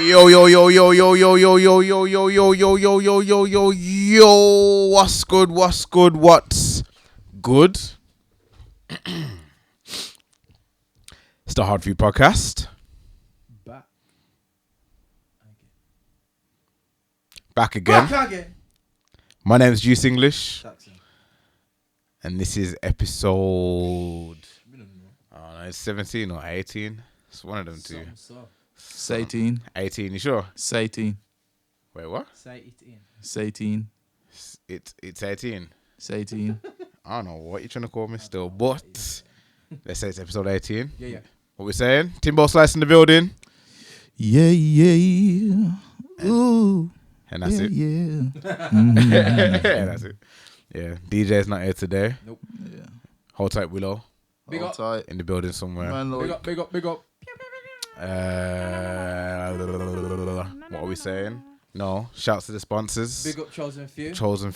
Yo, yo, yo, yo, yo, yo, yo, yo, yo, yo, yo, yo, yo, yo, yo, yo, yo. What's good? What's good? What's good? It's the Hardfood podcast. Back again. My name is Juice English. Saxon. And this is episode... I don't know, it's 17 or 18. It's one of them two. It's 18. 18, you sure? It's 18. Wait, what? Say it in. It's 18. It's 18. It's 18. I don't know what you're trying to call me still, but let's say it's episode 18. Yeah. What we saying? Timbo Slice in the building. Yeah. Ooh. And that's it. Yeah. Yeah, that's it. Yeah, DJ's not here today. Nope. Yeah. Hold tight, Willow. Big up. Tight. In the building somewhere. Man, big up. What are we saying? No. Shouts to the sponsors. Big up Chosen Few. Chosen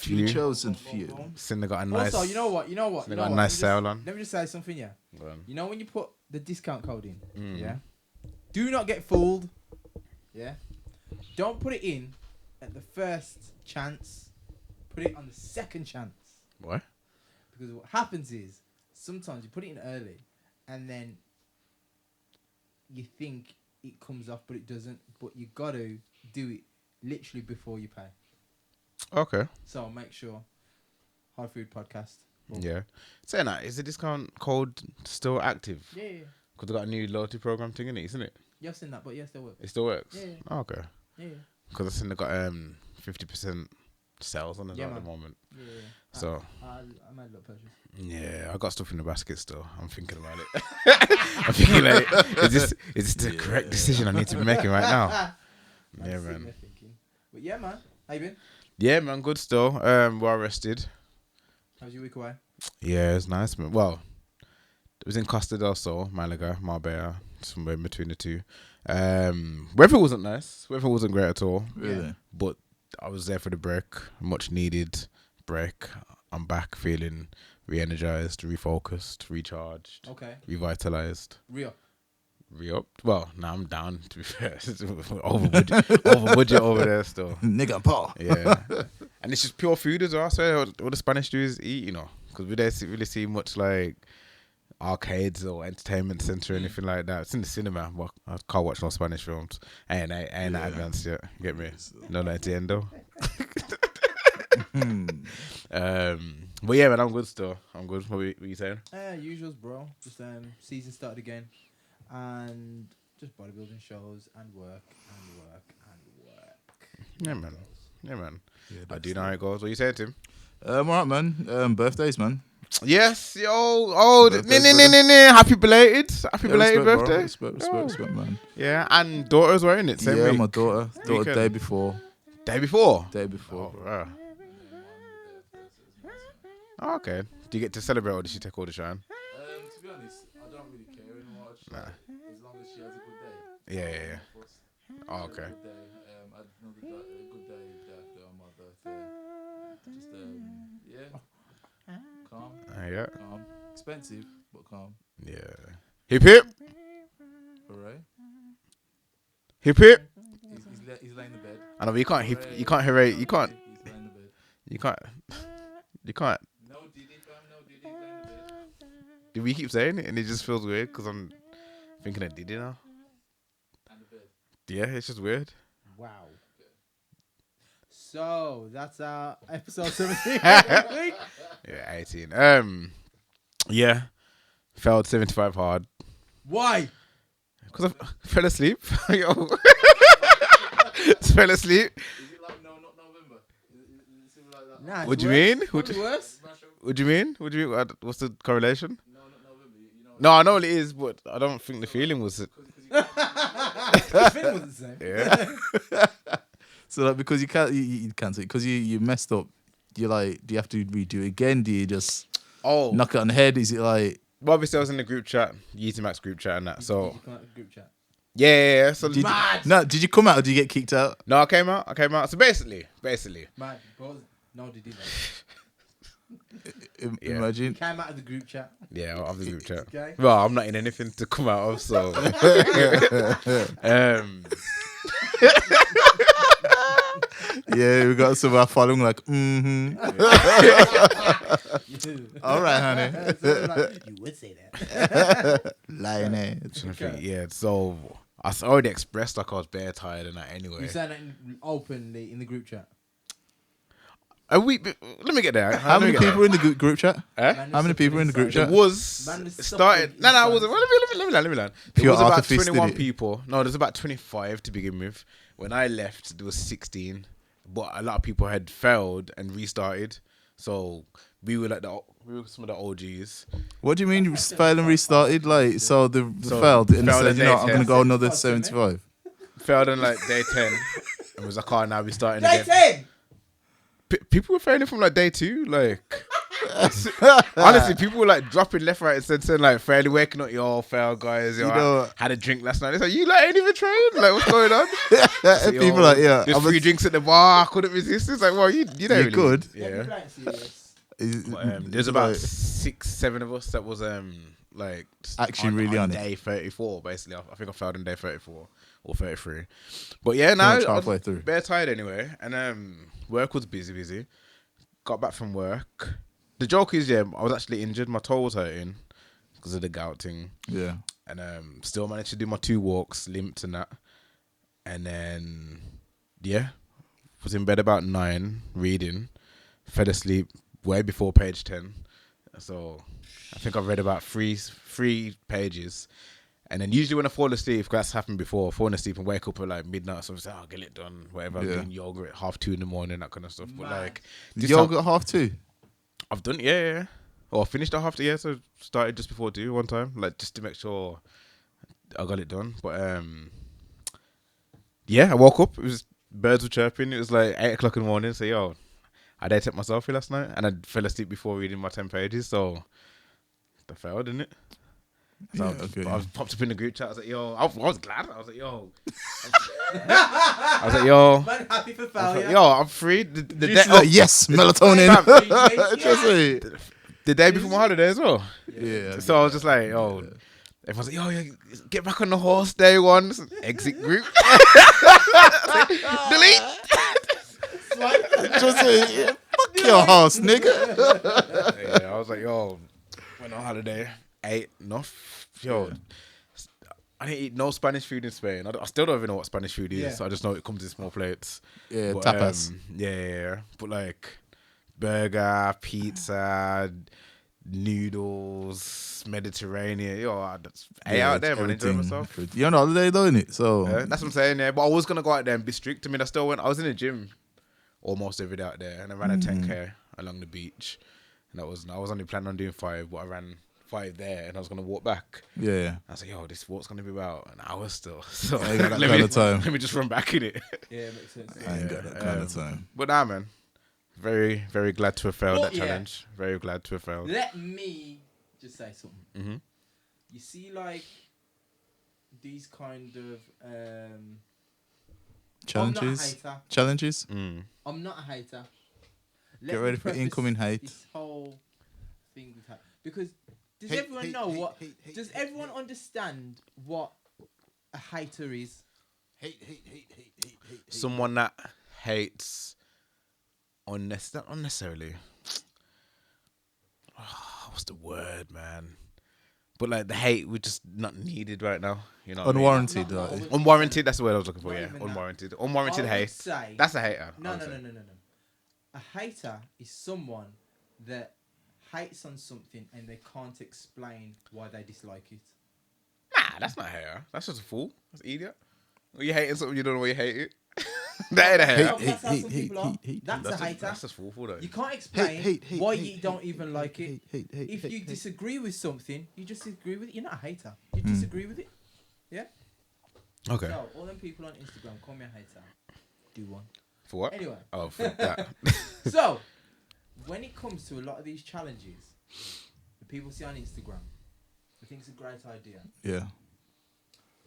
Few. Cindy got a nice. Also, you know what? They got a nice sale on. Let me just say something, yeah. You know when you put the discount code in, yeah? Do not get fooled, yeah? Don't put it in at the first chance. Put it on the second chance. What? Because what happens is, sometimes you put it in early, and then you think it comes off, but it doesn't. But you got to do it literally before you pay. Okay. So make sure. Hardfood podcast. Yeah. Saying that, is the discount code still active? Yeah. Because they got a new loyalty program thing in it, isn't it? You've seen that, but yes, they work. It still works? Yeah. Oh, okay. Yeah. Because I think they got 50% sales on it at the moment. Yeah. So I made a little purchase. yeah, I got stuff in the basket still. I'm thinking about it. I'm thinking like, is this the correct decision I need to be making right now? Yeah, man. But yeah, man. How you been? Yeah, man, good still. Well rested. How's your week away? Yeah, it's nice, man. Well, it was in Costa del Sol, Malaga, Marbella, somewhere in between the two. Weather wasn't nice. Weather wasn't great at all. Really? Yeah. But I was there for the break, much needed break. I'm back feeling re-energized, refocused, recharged, revitalized. Re-up? Well, now I'm down, to be fair. over budget over there still. Nigga Paul. Yeah. And it's just pure food as well. So all the Spanish dudes eat, you know, because we don't really see much like arcades or entertainment center or anything like that. It's in the cinema, but I can't watch no Spanish films. I ain't that advanced yet. Get me? No, not at the end though. But yeah, man, I'm good still. I'm good. What were you saying? Usuals, bro. Just season started again, and just bodybuilding shows and work. Yeah, man. Yeah, I do know how it goes. What you saying, Tim? Alright, man. Birthdays, man. Yes, yo. Oh, happy belated birthday. Respect, man. Yeah, and daughters were in it. Same week. My daughter day before. Day before. Oh, wow. Oh, okay. Do you get to celebrate or did she take all the shine? To be honest, I don't really care anymore. As long as she has a good day. Yeah. Oh, okay. I had another good day after on my birthday. Just calm. Yeah. Calm. Expensive, but calm. Yeah. Hip hip. Hooray. Hip hip. He's laying in the bed. I know, but you can't hurry. You can't. He's laying in the bed. You can't. No Diddy, fam. No Diddy. He's laying in the bed. Do we keep saying it and it just feels weird because I'm thinking of Diddy now? And the bed. Yeah, it's just weird. Wow. So that's our episode 17. Yeah, 18. Yeah, failed 75 hard. Why? Because I fell asleep. Yo. Fell asleep. Is it like not November? Is it like that? Nah, What do you mean? What do you worse? What do you mean? What's the correlation? No, not November. You know. No, I know what it is, but I don't think the feeling was. The feeling was the same. Yeah. So like because you cancel it because you messed up. You like, do you have to redo it again? Do you just knock it on the head? Is it like? Well, obviously I was in the group chat, Yeezy Max group chat and that. So Did you come out of the group chat? yeah. So did you come out or did you get kicked out? No, I came out. So basically. Man, no, did he? Imagine. Came out of the group chat. Yeah, of the group chat. Okay. Well, I'm not in anything to come out of, so. Yeah, we got some of our following like, all right, honey. You would say that. Lying ass. Yeah, so I already expressed like I was bare tired and that anyway. You said that openly in the group chat. Let me get there. How many people in the group chat? How many people in the group chat? It was started. No, it wasn't. Let me learn. It was about 21 people. No, there's about 25 to begin with. When I left, there was 16, but a lot of people had failed and restarted. So we were some of the OGs. What do you mean you failed and restarted? Like, so they failed and said, you know, I'm gonna go another 75. Failed on like day 10, and was like, oh, now we starting Day again. 10. People were failing from like day 2, like. Honestly, people were like dropping left, right, and center, like fairly waking up. Yo, fail guys. Yo, I had a drink last night. It's like, you like ain't even trained. Like, what's going on? So, people like, yeah, just free drinks at the bar. I couldn't resist. It's like, well, you don't really good. Yeah. But, there's about 6-7 of us that was like actually really on day 34. Basically, I think I failed on day 34 or 33. But yeah, now I was bare tired anyway, and work was busy. Got back from work. The joke is, I was actually injured. My toe was hurting because of the gout thing. Yeah. And still managed to do my 2 walks, limped and that. And then, was in bed about 9, reading. Fell asleep way before page 10. So I think I've read about three pages. And then usually when I fall asleep, that's happened before, falling asleep and wake up at like midnight, so I'm like, I'll get it done, whatever. I'm doing yoga at 2:30 in the morning, that kind of stuff. But like, yoga at 2:30? I've done, yeah. Or I finished at 2:30, so started just before 2 one time, like just to make sure I got it done. But I woke up, it was birds were chirping, it was like 8 o'clock in the morning, so I did take myself here last night, and I fell asleep before reading my 10 pages, so I failed, didn't it? So I popped up in the group chat. I was like, yo, I was glad. I was like, yo. Man, happy for failure. I'm free. The day, yes, melatonin. The day before my holiday as well. Yeah. So I was just like, yo. Everyone's like, yo, get back on the horse, day 1. Exit group. Delete. Just say, fuck your horse, nigga. I was like, yo, went on holiday. Ate enough. I didn't eat no Spanish food in Spain. I still don't even know what Spanish food is. So I just know it comes in small plates. Yeah, but, tapas. But like burger, pizza, noodles, Mediterranean. I just ate out there, man. Enjoyed myself. You're on holiday though, innit? So that's what I'm saying. Yeah, but I was gonna go out there and be strict. I mean, I was in the gym almost every day out there, and I ran a 10K along the beach. And I was only planning on doing 5, but I ran 5 there, and I was gonna walk back. Yeah. I was like, yo, this walk's gonna be about an hour still. So I ain't got that kind of time. Let me just run back in it. Yeah, it makes sense. I ain't got that kind of time. But nah, man. Very, very glad to have failed that challenge. Very glad to have failed. Let me just say something. Mm-hmm. You see, like these kind of challenges. Challenges. I'm not a hater. Get ready for incoming hate. This whole thing with hate, because does everyone know what? Does everyone understand what a hater is? Hate. Someone that hates unnecessarily. What's the word, man? But like the hate, we're just not needed right now. You know, unwarranted. Unwarranted. That's the word I was looking for. Yeah, unwarranted. Unwarranted hate. That's a hater. No. A hater is someone that hates on something and they can't explain why they dislike it. Nah, that's not a hater. That's just a fool. That's an idiot. When you hating something, you don't know why you hate it. That ain't a hater. That's how some people are. That's a hater. That's just foolful though. You can't explain why you don't even like it. If you disagree with something, you just disagree with it. You're not a hater. You disagree with it. Yeah? Okay. So, all them people on Instagram, call me a hater. Do one. For what? Anyway. Oh, for that. So, when it comes to a lot of these challenges that people see on Instagram, I think it's a great idea. Yeah.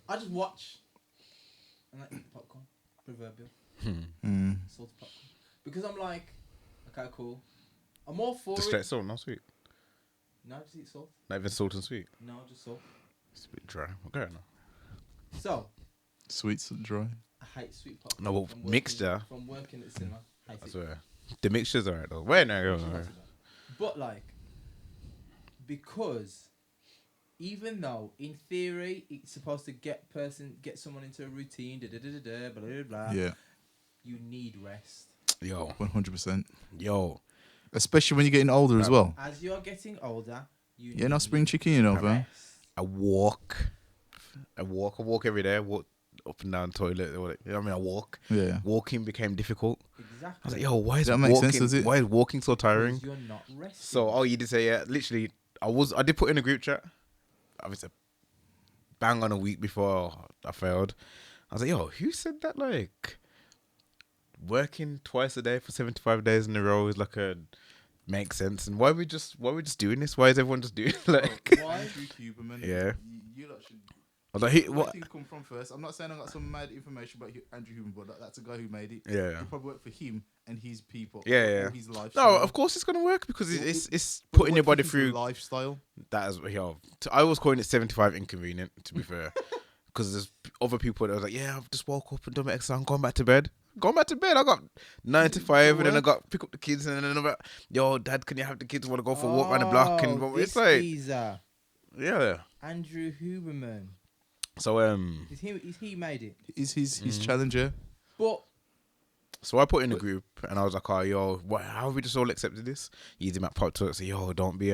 I just watch and I eat popcorn, proverbial. Salted popcorn. Because I'm like, okay, cool. I'm all for just it. straight salt, not sweet. No, just eat salt. Not even salt and sweet. No, just salt. It's a bit dry. Okay, now. So. Sweets and dry. A hate sweet popcorn. No, but mixture. From working at the cinema, hate I it. swear. The mixture's alright though. Wait, no. But like, because even though in theory it's supposed to get someone into a routine, blah blah blah. Yeah. You need rest. Yo. 100%. Yo. Especially when you're getting older as well. As you're getting older, you're not spring chicken, you know, man. I walk every day. I walk up and down the toilet. You know what I mean? I walk. Yeah. Walking became difficult. Exactly. I was like, yo, why is that walking? Make sense, does it? Why is walking so tiring? Because you're not resting. So, you did say, yeah, literally, I did put in a group chat. Obviously, bang on a week before I failed. I was like, yo, who said that? Like, working twice a day for 75 days in a row is like makes sense. And why are we just doing this? Why is everyone just doing like? Why is you Huberman? Yeah. You lot should. I was like, what thing come from first? I'm not saying I got some mad information about Andrew Huberman, but that's a guy who made it. Yeah. It probably worked for him and his people. Yeah. His lifestyle. No, of course it's gonna work because it's putting your body through lifestyle. That is, I was calling it 75 inconvenient, to be fair, because there's other people that was like, yeah, I've just woke up and done my exercise, I'm going back to bed. I got 9 to 5, and then I got pick up the kids, and then I'm like, yo, Dad, can you have the kids want to go for a walk around the block? And it's like, geezer, yeah, Andrew Huberman. So is he made it? Is his challenger? But so I put in a group, and I was like, oh, yo, how have we just all accepted this? Easy Mac popped to it, so yo, don't be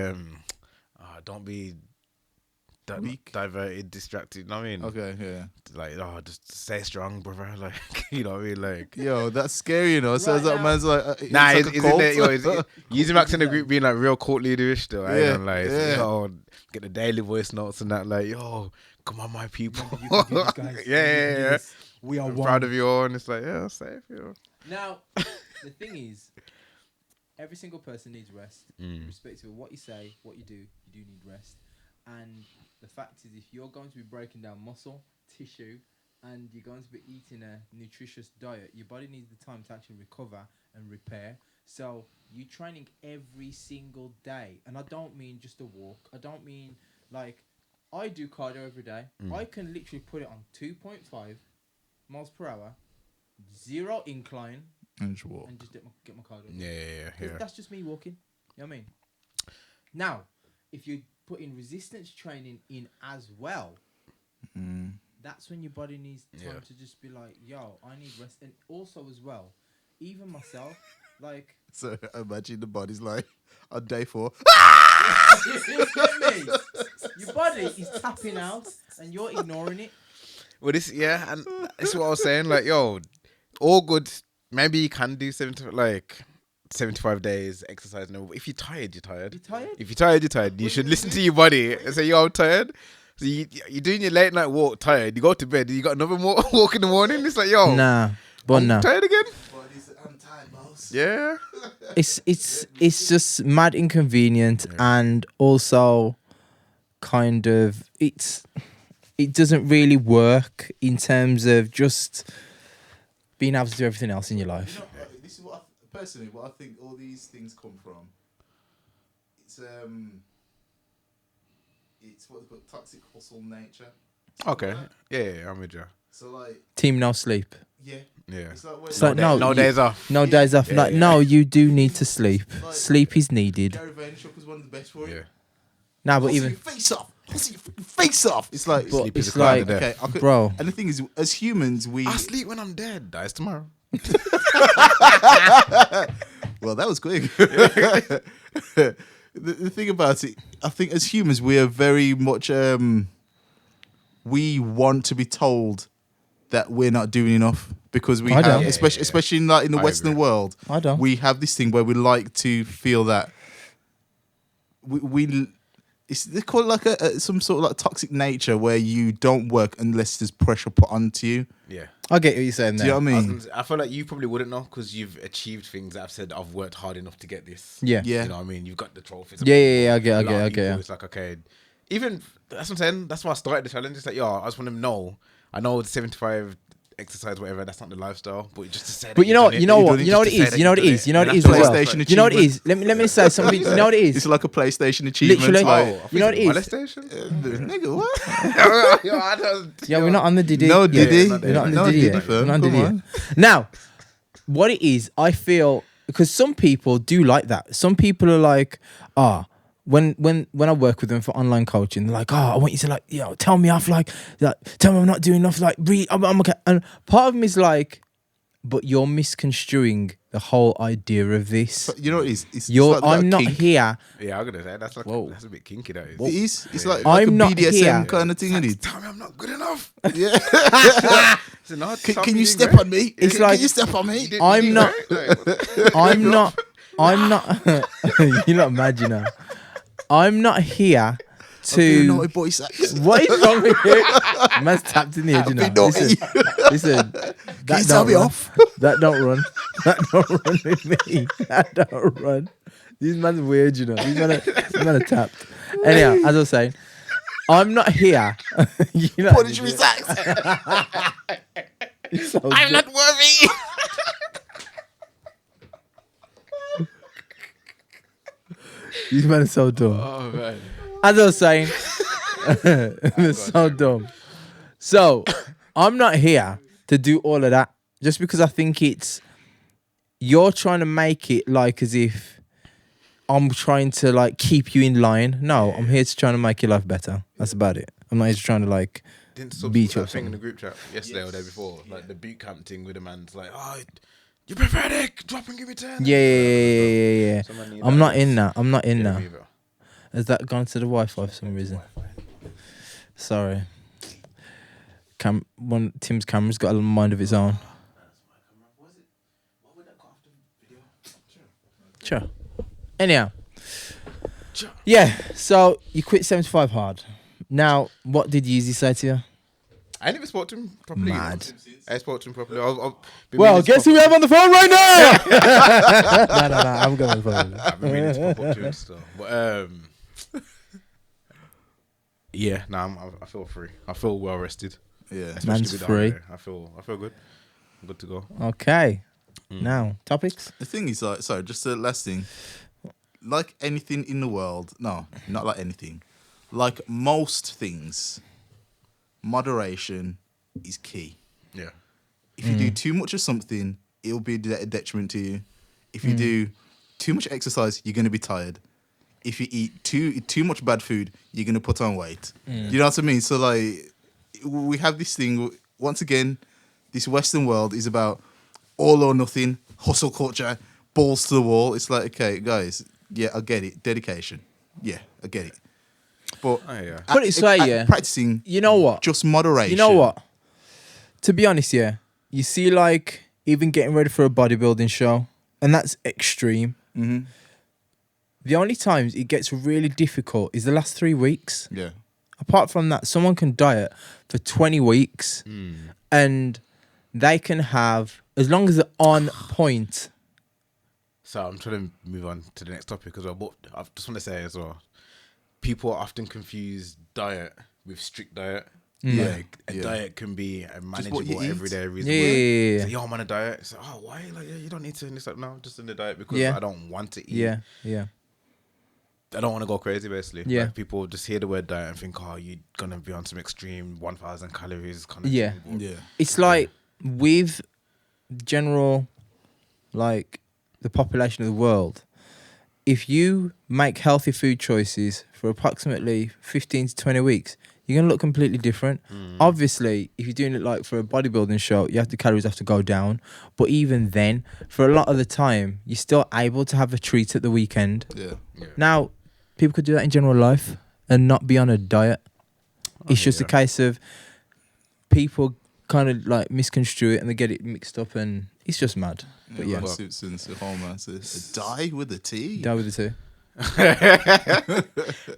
diverted, distracted. You know what I mean? Okay, yeah. Like, just stay strong, brother. Like, you know what I mean? Like, yo, that's scary, you know. So right that man's like, nah, like isn't there? Yo, using Max in the group being like real court leaderish, though. Yeah, and like, yeah. Yo, get the daily voice notes and that. Like, yo, come on, my people. You can do this, guys. Yeah. We are I'm proud of you all, and it's like, yeah, safe, yo. Now, the thing is, every single person needs rest, irrespective of what you say, what you do. You do need rest, and the fact is, if you're going to be breaking down muscle tissue and you're going to be eating a nutritious diet, your body needs the time to actually recover and repair. So you're training every single day, and I don't mean just a walk. I don't mean like I do cardio every day. I can literally put it on 2.5 miles per hour, 0 incline, and just walk and just get my cardio. Yeah. That's just me walking. You know what I mean? Now, if you put in resistance training in as well, that's when your body needs time to just be like, yo, I need rest. And also as well, even myself, like, so imagine the body's like on day 4. Your body is tapping out and you're ignoring it. Well, and this is what I was saying. Like, yo, all good. Maybe you can do 75 days exercise. No, if you're tired, you're tired. You're tired? If you're tired, you're tired. You should listen to your body and say, yo, I'm tired. So you're doing your late night walk, tired. You go to bed, you got another walk in the morning. It's like, yo, I'm tired again. I'm tired, boss. Yeah. It's just mad inconvenient, and also kind of it doesn't really work in terms of just being able to do everything else in your life. You know, this is what I think all these things come from. It's what they call toxic hustle nature. Okay. Yeah, I'm with you. So like Team no sleep. Yeah. It's like no days off. No days off. Yeah, no, you do need to sleep. Like, sleep is needed. Gary Vaynerchuk was one of the best for it. Yeah. Nah, but Hustle even your face off. Hustle your face off. It's like, Sleep is it's a cloud like, of death. okay, I could, bro. And the thing is, as humans, I sleep when I'm dead. Dies tomorrow. Well, that was quick. The thing about it, I think as humans, we are very much we want to be told that we're not doing enough because we have, especially in the Western world, we have this thing where we like to feel that they call it like some sort of like toxic nature where you don't work unless there's pressure put onto you. Yeah. I get what you're saying there. Do you know what I mean? I feel like you probably wouldn't know because you've achieved things that I've said I've worked hard enough to get this. Yeah. Yeah. You know what I mean? You've got the trophies. Yeah, I get. It's like, okay. Even, that's what I'm saying. That's why I started the challenge. It's like, yo, I just want to know. I know the 75 exercise, whatever. That's not the lifestyle. But just to say. But you know what it is. You know what it is. You know what it is. You know what it is. Let me say something. You know what it is. It's like a PlayStation achievement. Literally. You know what it is. PlayStation. Nigga, what? Yeah, we're not on the Diddy. No Diddy. We're not on the Diddy yet. We're not on Diddy yet. Now, what it is, I feel, because some people do like that. Some people are like, when I work with them for online coaching, they're like, I want you to like, tell me off, like tell me I'm not doing enough, like I'm okay. And part of me is like, but you're misconstruing the whole idea of this. But you know what it is? It's like I'm not kink. here. Yeah, I'm gonna say that's like that's a bit kinky. That is. It is. It's like I'm a not BDSM here. kind of thing. Isn't it? Tell me I'm not good enough. Yeah. Can you step on me? It's like, can you step on me? I'm not. You're not mad, you know. I'm not here to. Naughty boy Saxon. What is wrong with you? Man's tapped in the edge, you know. Listen. Can you tell me off? That don't run. That don't run with me. That don't run. These man's weird, you know. These men are tapped. Anyhow, as I was saying, I'm not here. Punish me, Saxon. I'm not worthy. These men are so dumb. Oh man. As I was saying, they're so dumb. So, I'm not here to do all of that just because I think you're trying to make it like as if I'm trying to like keep you in line. No, I'm here to try to make your life better. That's about it. I'm not here to trying to like beat you up. Thing in the group chat yesterday or the day before, like the boot camp thing with the man's like, you're pathetic. Drop and give me 10. Yeah. I'm not in that. Has that gone to the Wi-Fi for some reason? Sorry. Tim's camera's got a mind of its own. Sure. Anyhow. Yeah, so you quit 75 hard. Now, what did Yeezy say to you? I never spoke to him properly. Mad. I spoke to him properly. Well, guess who we have on the phone right now? No, I'm going on the phone. I've been meaning to pop up to him still. But, yeah, I feel free. I feel well rested. Yeah. Man's free. I feel good. I'm good to go. Okay. Now, topics? The thing is, like, sorry, just the last thing. Like anything in the world, no, not like anything. Like most things, moderation is key. Yeah. If you do too much of something, it'll be a detriment to you. If you do too much exercise, you're going to be tired. If you eat too much bad food, you're going to put on weight. You know what I mean? So, like, we have this thing, once again, this Western world is about all or nothing, hustle culture, balls to the wall. It's like, okay, guys, yeah, I get it. Dedication. Yeah, I get it. But put it straight, yeah. Practicing, you know what? Just moderation. You know what? To be honest, yeah, you see, like, even getting ready for a bodybuilding show, and that's extreme. Mm-hmm. The only times it gets really difficult is the last 3 weeks. Yeah. Apart from that, someone can diet for 20 weeks and they can have, as long as they're on point. So I'm trying to move on to the next topic as well. But I just want to say as well, people often confuse diet with strict diet. Like a diet can be a manageable everyday reason. Yeah. So yo, I'm on a diet. So why? Like you don't need to. And it's like no, I'm just in the diet because I don't want to eat. Yeah. I don't want to go crazy, basically. Yeah. Like people just hear the word diet and think, you're gonna be on some extreme 1,000 calories kind of thing. Yeah. It's like with general, like the population of the world, if you make healthy food choices for approximately 15 to 20 weeks, you're going to look completely different. Obviously, if you're doing it like for a bodybuilding show, the calories have to go down. But even then, for a lot of the time, you're still able to have a treat at the weekend. Yeah. Now, people could do that in general life and not be on a diet. It's just a case of people kind of like misconstrue it and they get it mixed up and it's just mad. But yeah. Simpsons, the whole man says, die with a T. Die with a T. I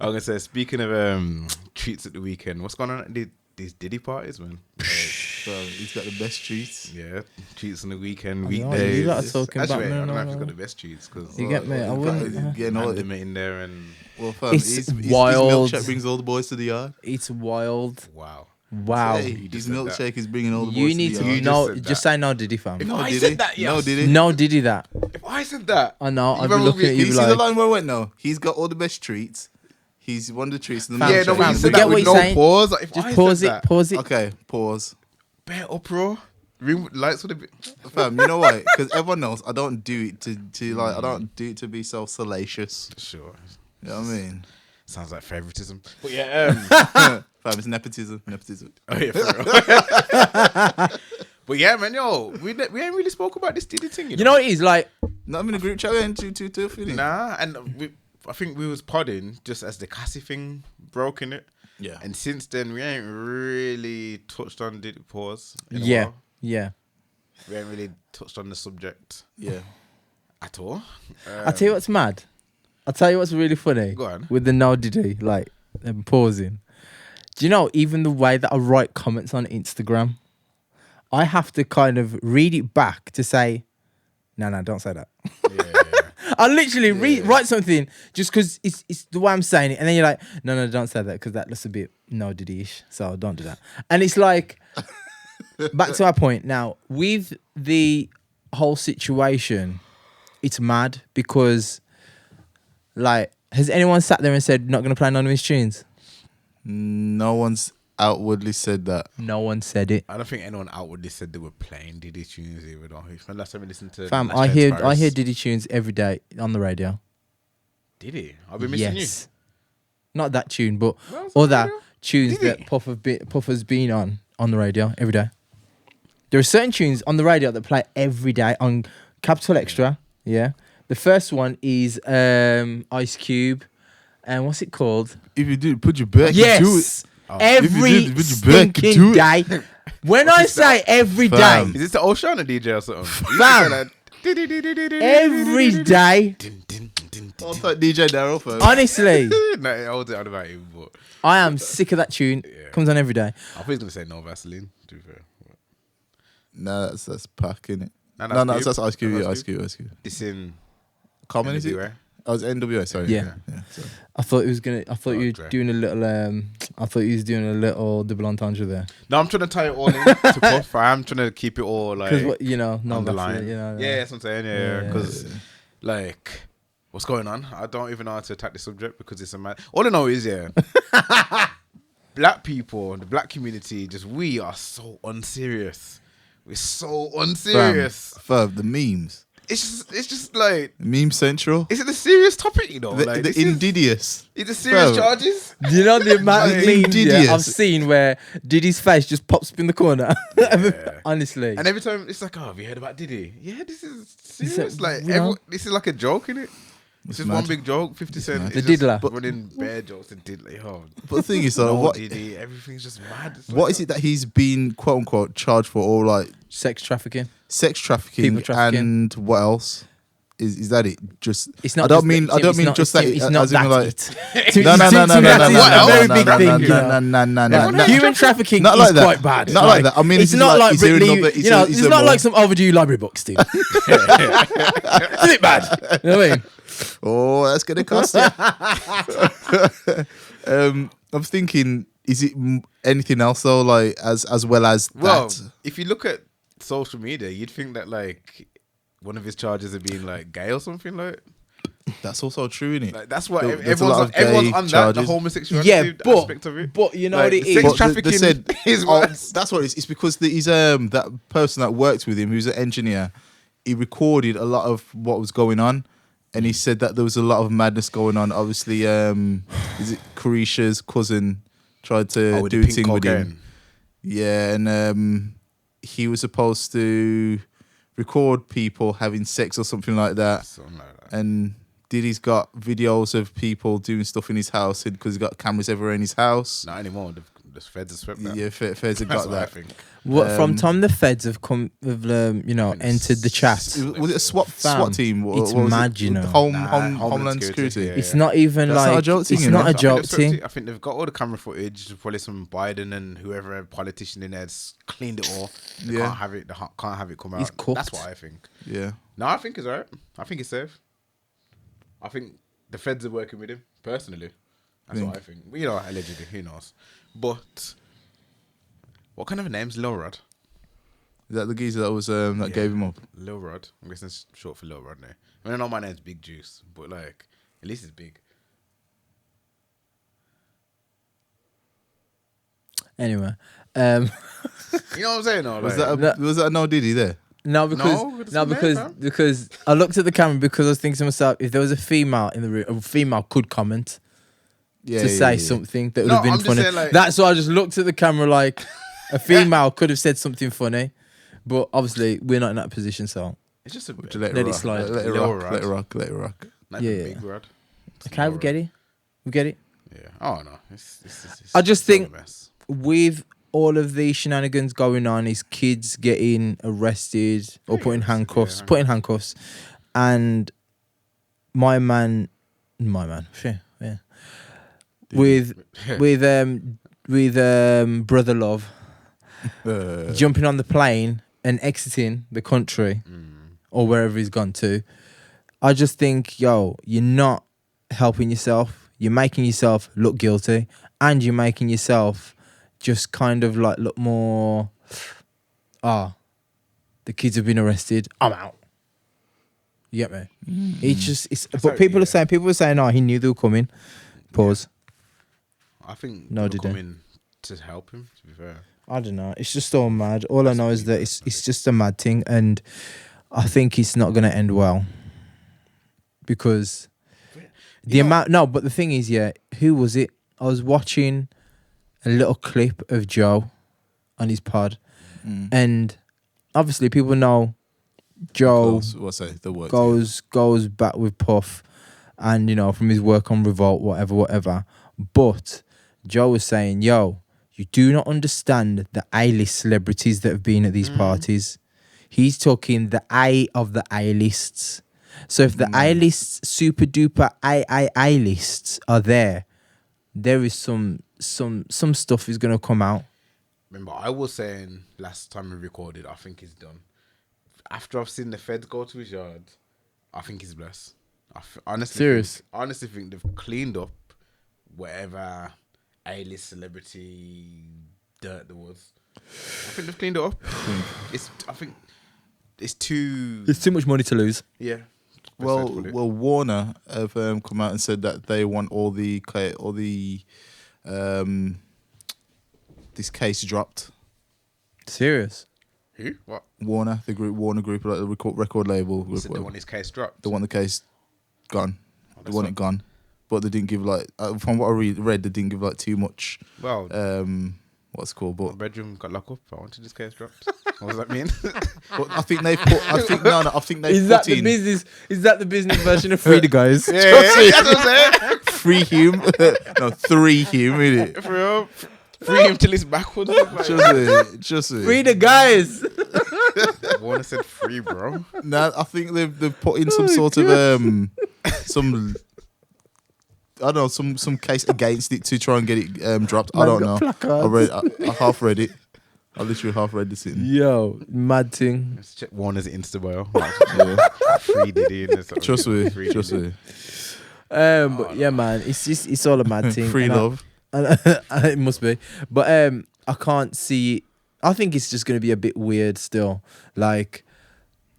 was gonna say, speaking of treats at the weekend, what's going on at these Diddy parties, man? Bro, he's got the best treats. Yeah, treats on the weekend, weekdays. You lot are talking Actually, about I don't know if he's got the best treats because you get me. I wouldn't getting all them in there and well, fam, it's his wild. milkshake brings all the boys to the yard. It's wild. Wow. Wow. Hey, his milkshake is bringing all the boys. You need to know. Just say no, Diddy, fam. If I said that, yes. No, Diddy. No, Diddy, that. If I said that, I know. I'd be looking at You you see the like. line where I went? No, he's got all the best treats. He's one of the treats. In the Fam, yeah, no, milkshake. but you we said get that what with you're no saying. pause. Like, if Just I pause said it. that, Pause it. Okay, pause. Bear uproar. Room lights would have been. Fam, you know why? Because everyone knows I don't do it to like. I don't do it to be so salacious. Sure. You know what I mean? Sounds like favoritism. But yeah, Fam, it's nepotism. oh yeah, for real. But yeah, man, yo, we ain't really spoke about this Diddy thing. You know what it is like? Not in a group chat. We ain't too feeling. Nah, and I think we was podding just as the Cassie thing broke in it. Yeah. And since then, we ain't really touched on Diddy pause. In a Yeah, while. yeah. We ain't really touched on the subject Yeah. at all. I'll tell you what's mad. I'll tell you what's really funny. Go on. With the no Diddy, like them pausing. Do you know even the way that I write comments on Instagram, I have to kind of read it back to say, no, don't say that. Yeah. I literally write something just because it's the way I'm saying it, and then you're like, no, don't say that because that looks a bit no Diddy-ish, so don't do that. And it's like, back to our point now with the whole situation, it's mad because, like, has anyone sat there and said not gonna play none of his tunes? No one's outwardly said that. No one said it. I don't think anyone outwardly said they were playing Diddy tunes either. Though. When last time we listened to Fam, Last I Chance Paris. hear Diddy tunes every day on the radio. Diddy, I've been missing you. Not that tune, but Well, it's on the other radio. tunes Diddy. that Puff has been on the radio every day. There are certain tunes on the radio that play every day on Capital Extra. Yeah. The first one is Ice Cube. And what's it called? If you do, put your back into it. Yes. Every If you did, put your back stinking into day. When I say every day, Fam. Is this the Oceana DJ or something? Fam. every day, I'll take DJ Daryl first. honestly, No, I was on about him, but I am sick of that tune. Yeah. Comes on every day. I thought he was gonna say no Vaseline. To be fair, No, that's Pac, innit? No, No, that's that's Ice Cube. That's Yeah, Ice Ice Cube. this in Common, is it? NWA. Oh, it's NWA. Sorry. Yeah. Sorry. I thought you were Dre. doing a little. I thought you was doing a little double entendre there. No, I'm trying to tie it all in to Puff. I'm trying to keep it all like Because no, on the that's line. it, Yeah, that's what I'm saying. Yeah, Yeah. because like, what's going on? I don't even know how to attack the subject because it's a man. All I know is black people, the black community, we are so unserious. We're so unserious. Fam, the memes. It's just like, Meme Central. is it a serious topic? You know, like The this is invidious. it serious Fam. charges? Do you know the amount of Like, memes Diddy's. I've seen where Diddy's face just pops up in the corner? Yeah. Honestly. And every time it's like, oh, have you heard about Diddy? Yeah, this is serious. like, Like, you know? this is like a joke, innit? This is mad. one big joke. 50 Cent mad. is The diddler. just running bare jokes and diddler. Oh, But the thing is, though, no what Diddy, everything's just mad. It's what like, is it that he's been quote unquote charged for? Or like Sex trafficking. sex trafficking, People trafficking. and what else? Is that it? Just It's not. I don't just mean that, I Tim, don't it's mean not- just Tim, that. It's not As in that. like Tim, no, Tim, that's a very big thing. you know. no. Human trafficking Not is like that. quite bad. Not like that. I mean, it's it's not like is there Ridley. another- is You know, there- is it's there not more? like some overdue library books, Steve. It's a bit bad. You know what I mean? Oh, that's gonna cost you. I'm thinking, is it anything else though? Like as well as well, that? if you look at social media, you'd think that like one of his charges of being like gay or something like. That's also true, isn't it? Like that's what There's a lot of everyone's gay on that, the charges. homosexuality Yeah, aspect of it. but you know Like, what it the sex is. But trafficking they said, is oh, worse. that's what it is. It's because he's that person that worked with him, who's an engineer. He recorded a lot of what was going on, and he said that there was a lot of madness going on. Obviously, is it Carisha's cousin tried to With do the a pink thing with cocaine. him? Yeah, and he was supposed to record people having sex or something like that, Something like that. and Diddy's got videos of people doing stuff in his house because he's got cameras everywhere in his house. Not anymore. The feds have swept that. Yeah, Fez had That's got what I that. think. From time the feds have entered the chat. Was it a SWAT team? It's What was mad, it? you know. Homeland Security. yeah. It's not even That's like not a joke thing, it's you not know? a joke thing. I think they've got all the camera footage. Probably some Biden and whoever politician in there's cleaned it all. They Yeah. can't have it. They can't have it come out. He's cooked. That's what I think. Yeah. No, I think it's alright. I think it's safe. I think the feds are working with him personally. That's what I think. You know, allegedly, who knows? But What kind of a name's Lil Rod? Is that the geezer that was gave him up? Lil Rod. I'm guessing it's short for Lil Rod now. I mean, I know my name's Big Juice, but like, at least it's big. Anyway, you know what I'm saying? Though, like, Was that no Diddy there? No, because I looked at the camera because I was thinking to myself, if there was a female in the room, a female could comment to say something that would have been funny. Saying, like, that's why I just looked at the camera like a female could have said something funny, but obviously we're not in that position, so it's just a bit. Let it slide. Let it rock. Big rod. Okay, we get it. Yeah. Oh no, it's I just think with all of these shenanigans going on, his kids getting arrested or put in handcuffs, and my man, yeah, with Brother Love jumping on the plane and exiting the country or wherever he's gone to. I just think, you're not helping yourself. You're making yourself look guilty, and you're making yourself just kind of like look more. The kids have been arrested. I'm out. You get me? It's. But people are saying, he knew they were coming. Pause. I think they were coming to help him. To be fair, I don't know. It's just all mad. All I know is that it's just a mad thing, and I think it's not going to end well because the amount. No, but the thing is, who was it? I was watching a little clip of Joe on his pod, and obviously people know Joe goes back with Puff, and from his work on Revolt, whatever. But Joe was saying, you do not understand the A-list celebrities that have been at these parties. He's talking the A of the A-lists. So if the A-lists, super duper A-lists are there is some stuff is going to come out. Remember, I was saying last time we recorded, I think he's done. After I've seen the feds go to his yard, I think he's blessed. Honestly think they've cleaned up whatever A-list celebrity dirt there was. I think they've cleaned it up. I think it's too... There's too much money to lose. Yeah. Well, Warner have come out and said that they want all the this case dropped. Serious? Who? What? Warner Group, like the record label. So they want his case dropped? They want the case gone. They want it gone. But they didn't give from what I read, they didn't give too much. Well, what's it called? But my bedroom got locked up. I wanted this case dropped. What does that mean? But I think they put. I think they. Is that the business? Is that the business version of Free the Guys? Yeah, that's what I'm saying. Free Hume. No, 3 Hume, innit? For real. Free him till it's backwards. Just Free the guys. Warner said free, bro. Nah, I think they've put in some sort of some. I don't know, some case against it to try and get it dropped. I don't know. I half read it. I literally half read this in. Yo, mad thing. Let's check Warner's Insta bio. Free Diddy. Trust me. But yeah, man, it's all a mad thing. Free love. It must be. But I can't see. I think it's just going to be a bit weird still. Like,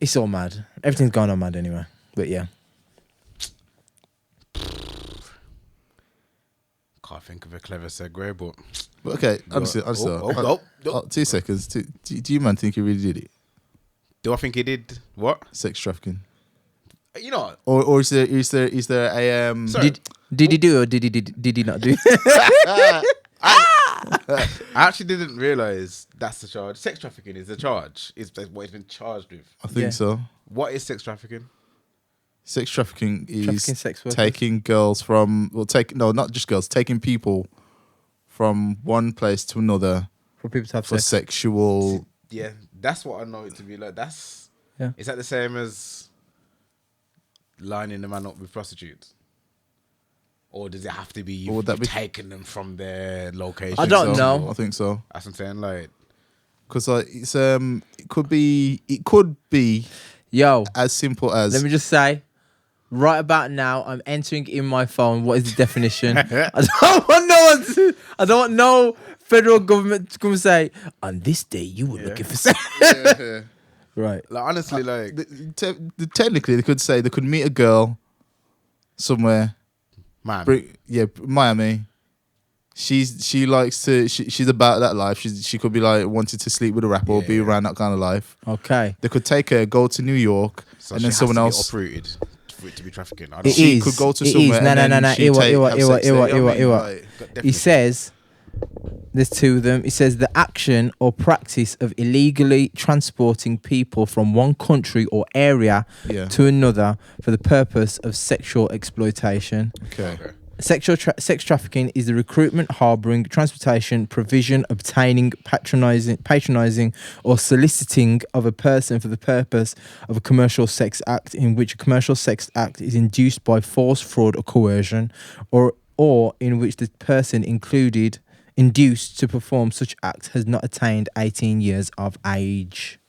it's all mad. Everything's going on mad anyway. But yeah. Can't think of a clever segue, but okay, honestly, 2 seconds. Do you man think he really did it? Do I think he did what? Sex trafficking. You know, or is there a Did he do or did he not do? I actually didn't realize that's the charge. Sex trafficking is the charge. It's what he's been charged with. I think so. What is sex trafficking? Sex trafficking is sex workers. taking girls from not just girls, taking people from one place to another For people to have for sex. sexual. Yeah, that's what I know it to be like. Is that the same as lining the man up with prostitutes? Or does it have to be you've taken them from their location? I don't know. I think so. That's what I'm saying, like, because it's it could be Yo, as simple as. let me just say, Right about now, I'm entering in my phone. What is the definition? I don't want no federal government to come and say, on this day you were looking for sex. Right. Like honestly, like technically, they could meet a girl somewhere. Miami. She's about that life. She could be like wanting to sleep with a rapper or be around that kind of life. Okay. They could take her, go to New York, so and then someone else uprooted for it to be trafficking. She could go to somewhere. No. He says. There's two of them. It says the action or practice of illegally transporting people from one country or area to another for the purpose of sexual exploitation. Okay. Sex trafficking is the recruitment, harboring, transportation, provision, obtaining, patronizing, or soliciting of a person for the purpose of a commercial sex act in which a commercial sex act is induced by force, fraud, or coercion, or in which the person induced to perform such act has not attained 18 years of age.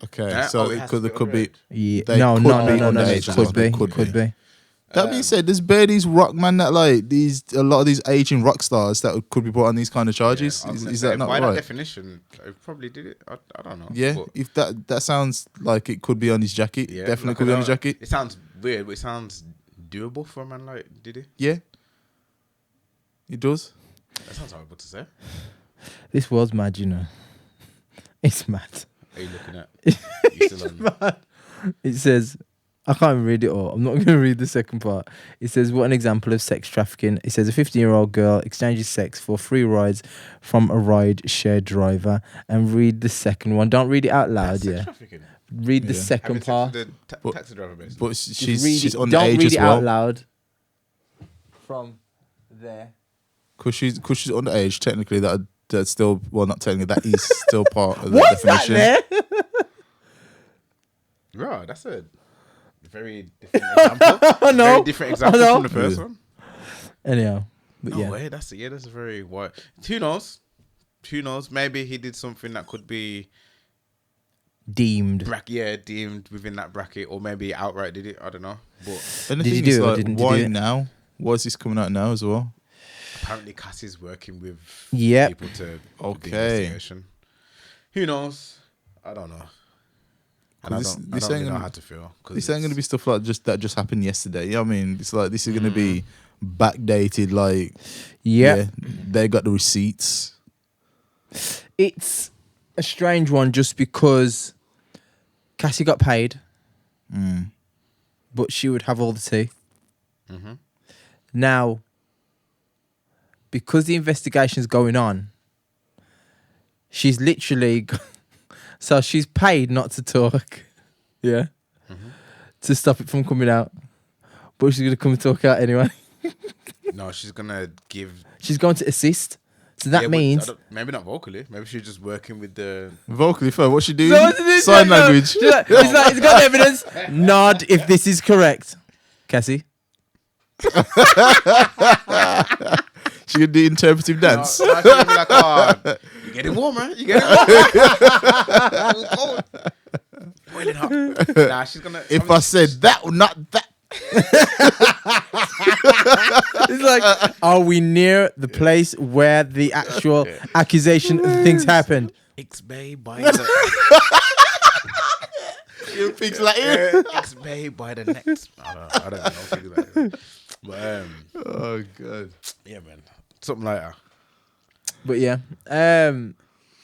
Okay, so it could be. Yeah. No. Could be. That being said, there's these rock man that like a lot of these aging rock stars that could be brought on these kind of charges. Is that not by right? By that definition, I probably did it. I don't know. Yeah, but if that sounds like it could be on his jacket. Yeah, definitely could be on his jacket. It sounds weird, but it sounds doable for a man like Diddy. Yeah, it does. That sounds horrible to say. This world's mad, you know. It's mad. Are you looking at? You still on? Mad. It says, I can't even read it all. I'm not going to read the second part. It says, what an example of sex trafficking. It says, a 15-year-old girl exchanges sex for free rides from a ride-share driver. And read the second one. Don't read it out loud, sex trafficking. Read the second part. The taxi driver, basically. But she's on the Don't age read as it well. out loud. From there. Because she's underage, technically that's still, well, not technically, that is still part of the What's definition. That there? Right, that's a very different example. I know. Very different example from the first one. Anyhow, but No way, that's a very wide. Who knows? Maybe he did something that could be deemed within that bracket, or maybe outright did it. I don't know. But And the Did thing you is, do it or like, didn't you why do it? now? Why is this coming out now as well? apparently Cassie's working with people to do the investigation. Who knows? I don't know. And I don't really know how to feel. This ain't gonna be stuff like that just happened yesterday. You know what I mean? It's like this is gonna be backdated. Like, yeah, they got the receipts. It's a strange one just because Cassie got paid, but she would have all the tea. Mm-hmm. Now, because the investigation's going on, she's literally... So she's paid not to talk, to stop it from coming out. But she's going to come and talk out anyway. No, she's going to give... She's going to assist. So that means... Maybe not vocally. Maybe she's just working with the... Vocally, for what's she doing? So Sign language. It's got evidence. Nod if this is correct. Cassie? She could do interpretive dance. No, she's gonna be like, oh, you're getting warmer. You're getting warmer. Boiling hot. Nah, she's gonna... If I said that or not that. It's like, are we near the place where the actual accusation of things happened? X-Bay by the... You speaks Latin. X-Bay by the next... I don't know if you do that. But, oh, God. Yeah, man. Something like that. But yeah.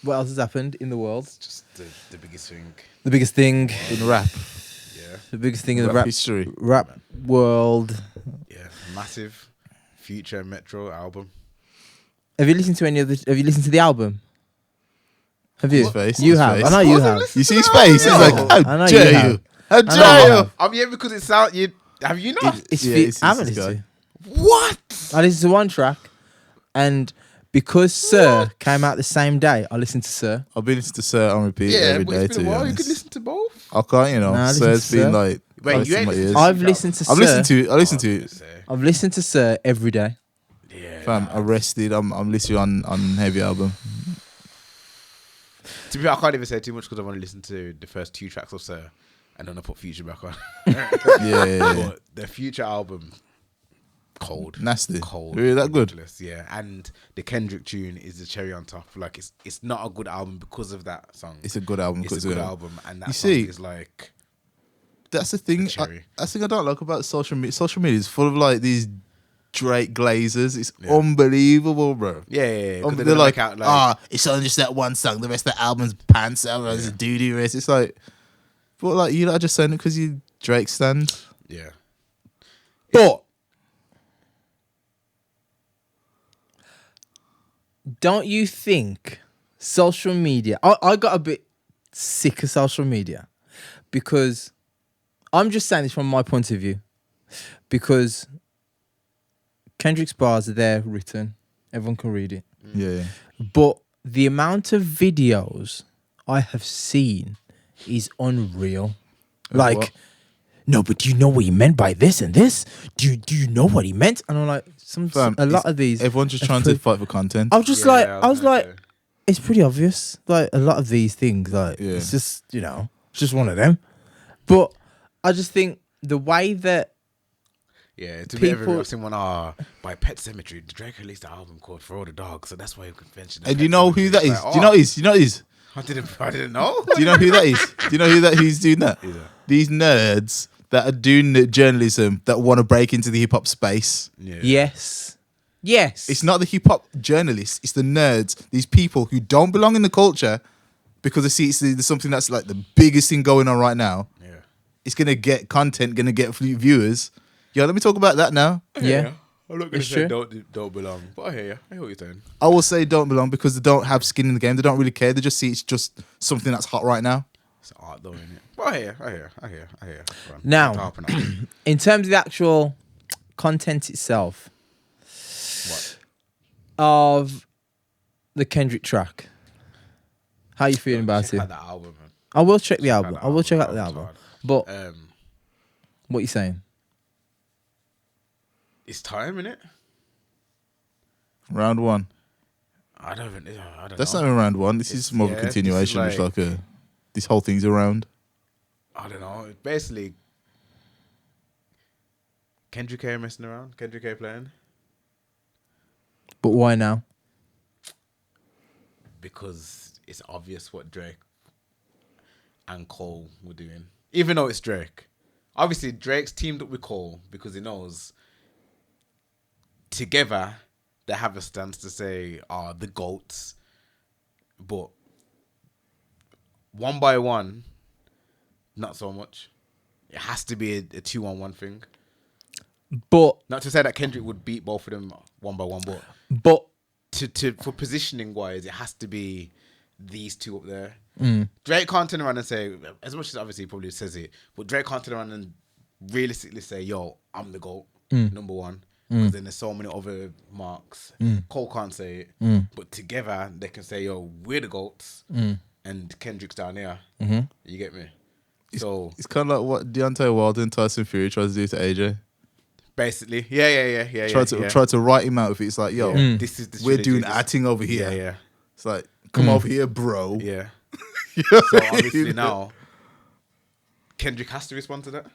What else has happened in the world? Just the biggest thing. The biggest thing in rap. Yeah. The biggest thing in the rap history. Rap world. Yeah. Massive Future Metro album. Have you listened to any of the... Have you listened to the album? Have you? His face, you his have. face. I know you have. You see his face? He's like, how dare you? How dare you? Yeah, because it sounds... Have you not? I haven't listened to. What? I listened to one track, and because Sir came out the same day, I listened to Sir. I've been listening to Sir on repeat every day. It's been a while. You could listen to both. I can't, you know. Nah, Sir's been like... Wait, you ain't listened to I've listened to Sir. I've listened to it. I've listened to Sir every day. Yeah. Fam, Arrested. I'm listening on heavy album. To be fair, I can't even say too much because I've only listened to the first 2 tracks of Sir. and then I put Future back on. Yeah. But the Future album, cold, nasty, cold, really that good? Yeah, and the Kendrick tune is the cherry on top. Like it's not a good album because of that song. It's a good album. It's a good album, and that you song see, is like. That's the thing. I think I don't like about social media. Social media is full of like these Drake glazers. It's unbelievable, bro. Yeah. They're like, it's only just that one song. The rest of the album's pants. It's a doo-doo rest. It's like, but like you lot just saying it because you Drake stand. Yeah. But don't you think social media? I got a bit sick of social media because I'm just saying this from my point of view because Kendrick's bars are there written. Everyone can read it. Yeah. But the amount of videos I have seen is unreal. Like, what? No, but do you know what he meant by this and this? Do you know what he meant? And I'm like, a lot of these. Everyone's just trying to fight for content. I was just I was like, it's pretty obvious. Like a lot of these things, it's just it's just one of them. But I just think the way that to be everywhere, I've seen one by Pet Cemetery. Drake released an album called For All the Dogs, so that's why he mentioned. And you know who that is? Do you know who it is? Do you know who it is? I didn't know. Do you know who that is? Do you know who's doing that? These nerds that are doing journalism that want to break into the hip hop space. Yeah. Yes. It's not the hip hop journalists. It's the nerds. These people who don't belong in the culture because they see it's something that's like the biggest thing going on right now. Yeah. It's gonna get content, gonna get viewers. Yo, let me talk about that now. Yeah. I'm not gonna say don't belong, but I hear you. I hear what you're saying. I will say don't belong because they don't have skin in the game. They don't really care. They just see it's just something that's hot right now. It's art though, isn't it? But I hear. Now, in terms of the actual content itself, what of the Kendrick track, how are you feeling about it? Check out the album, man. I will check the album. I will check out the album. But what are you saying? It's time, innit? Round one. I don't That's know. not even round one. This is more of a continuation. It's like this whole thing's around. I don't know. Basically, Kendrick A messing around. Kendrick A playing. But why now? Because it's obvious what Drake and Cole were doing. Even though it's Drake. Obviously, Drake's teamed up with Cole because he knows together they have a stance to say, the GOATs. But one by one, not so much. It has to be a 2-on-1 thing. But not to say that Kendrick would beat both of them one by one, but to for positioning wise, it has to be these two up there. Drake can't turn around and say, as much as obviously he probably says it, but Drake can't turn around and realistically say, yo, I'm the GOAT, number one. Because then there's so many other marks. Cole can't say it. But together, they can say, yo, we're the GOATs. And Kendrick's down here. You get me? It's kind of like what Deontay Wilder and Tyson Fury tried to do to AJ. Basically. Yeah. Try to write him out if it's like, yo, this we're doing acting over here. Yeah. It's like, come over here, bro. Yeah. So obviously now, Kendrick has to respond to that.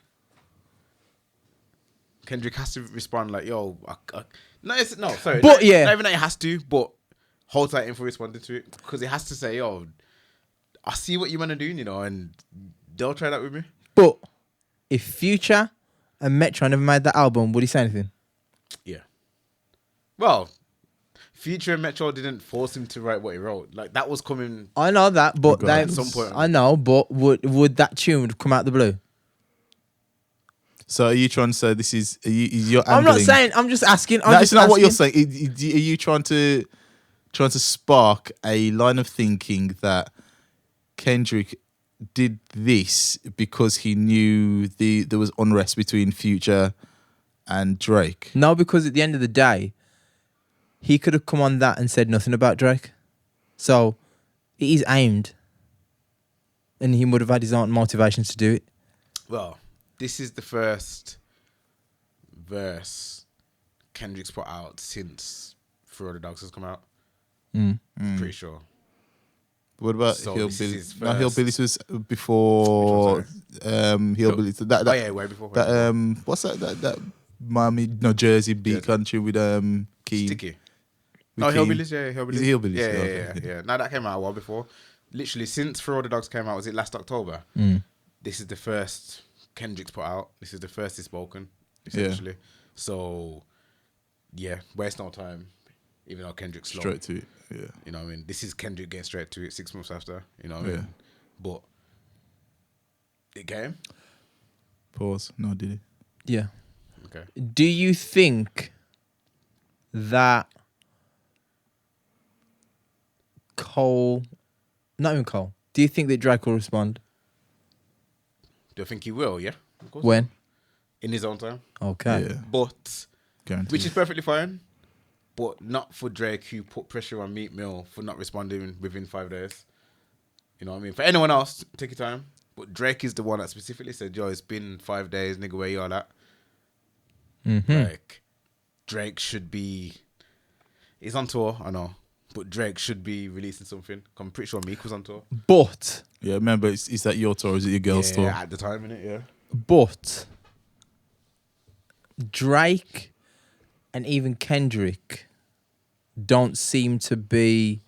Kendrick has to respond like, yo, sorry. But not even that he has to, but hold tight in for responding to it. Because he has to say, yo, I see what you want to do, and they'll try that with me. But if Future and Metro never made that album, would he say anything? Yeah. Well, Future and Metro didn't force him to write what he wrote. Like, that was coming. I know that, but at some point. I know, but would that tune come out the blue? So are you trying to say this is you're angling? I'm not saying. I'm just asking. It's not what you're saying. Are you trying to spark a line of thinking that Kendrick did this because he knew there was unrest between Future and Drake? No, because at the end of the day, he could have come on that and said nothing about Drake. So it is aimed, and he would have had his own motivations to do it. Well, this is the first verse Kendrick's put out since For All the Dogs has come out. Pretty sure. What about So Hillbillies? this is No, first. Hillbillies was before hillbilly. That oh yeah, way before. that what's that Miami, no, Jersey beat country with Key. Sticky. No, Hillbillies, yeah, Hillbillies. Is it Hillbillies? Yeah. Now that came out a while before. Literally, since For All the Dogs came out, was it last October? This is the first Kendrick's put out. This is the first he's spoken, essentially. Yeah. So, yeah, waste no time. Even though Kendrick's slow. Straight to it, yeah. You know what I mean? This is Kendrick getting straight to it 6 months after, you know what I mean? But it came. Pause. No, did it? Yeah. Okay. Do you think that not even Cole, do you think that Drake will respond? Do I think he will? Yeah. Of course. When? In his own time. Okay. Yeah. But, Guaranteed. which is perfectly fine, but not for Drake, who put pressure on Meek Mill for not responding within 5 days. You know what I mean? For anyone else, take your time. But Drake is the one that specifically said, yo, it's been 5 days, nigga, where you all at? Like, Drake should be... He's on tour, I know. But Drake should be releasing something. I'm pretty sure Meek was on tour. But... Yeah, remember, is that your tour or is it your girl's tour? Yeah, at the time, innit? Yeah. But... Drake and even Kendrick don't seem to be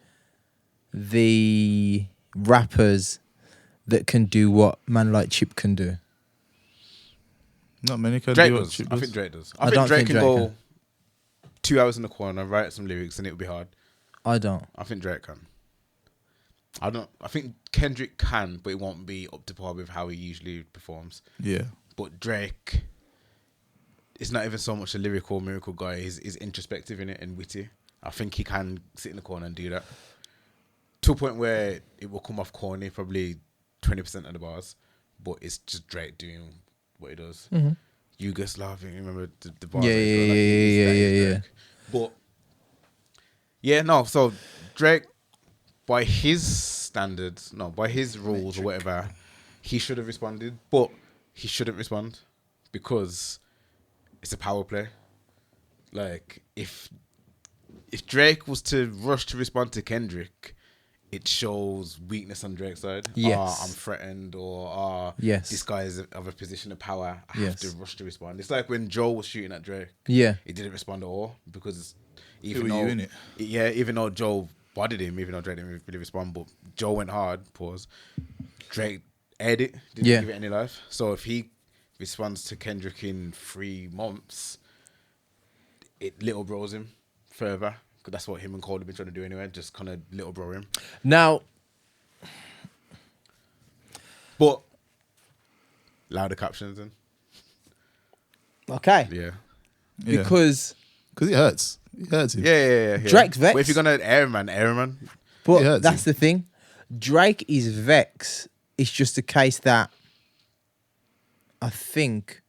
the rappers that can do what man like Chip can do. Not many can Drake do what does. Chip I does. think Drake does. I think Drake think can Drake go can. 2 hours in the corner, write some lyrics, and it would be hard. I don't. I think Drake can. I think Kendrick can, but it won't be up to par with how he usually performs. Yeah. But Drake is not even so much a lyrical miracle guy. He's introspective in it and witty. I think he can sit in the corner and do that to a point where it will come off corny, probably 20% of the bars, but it's just Drake doing what he does. Yugoslavia, remember the bars? Yeah. But yeah, no. So Drake, by his standards, by his rules or whatever, he should have responded, but he shouldn't respond because it's a power play. Like if Drake was to rush to respond to Kendrick, it shows weakness on Drake's side. Yes. I'm threatened, or yes, this guy is of a position of power. I yes. have to rush to respond. It's like when Joe was shooting at Drake. Yeah, he didn't respond at all because even though Joe bodied him, even though Drake didn't really respond, but Joe went hard. Pause. Drake aired it, didn't give it any life. So if he responds to Kendrick in 3 months, it little bros him further. Because that's what him and Cole have been trying to do anyway, just kind of little bro him. Now, but louder captions then. Okay. Yeah. Because it hurts. It hurts him. Yeah. Drake's vexed. But if you're gonna air him. But that's the thing. Drake is vexed. It's just a case that I think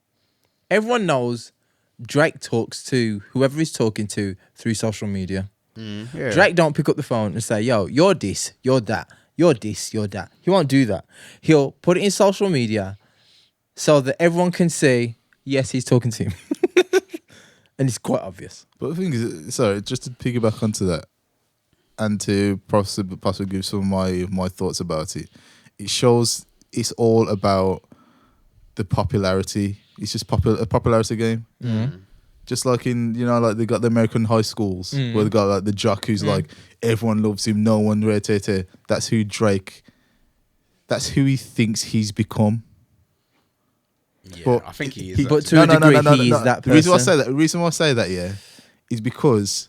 everyone knows Drake talks to whoever he's talking to through social media. Yeah. Drake don't pick up the phone and say, yo, you're this, you're that, you're this, you're that. He won't do that. He'll put it in social media so that everyone can see, yes, he's talking to him. And it's quite obvious. But the thing is, sorry, just to piggyback onto that and to possibly give some of my thoughts about it, it shows it's all about the popularity. It's just a popularity game. Mm-hmm. Just like in, like they got the American high schools where they got like the jock who's like, everyone loves him, no one, that's who Drake, that's who he thinks he's become. Yeah, but I think he is. But to a degree, he is that person. The reason why I say that, is because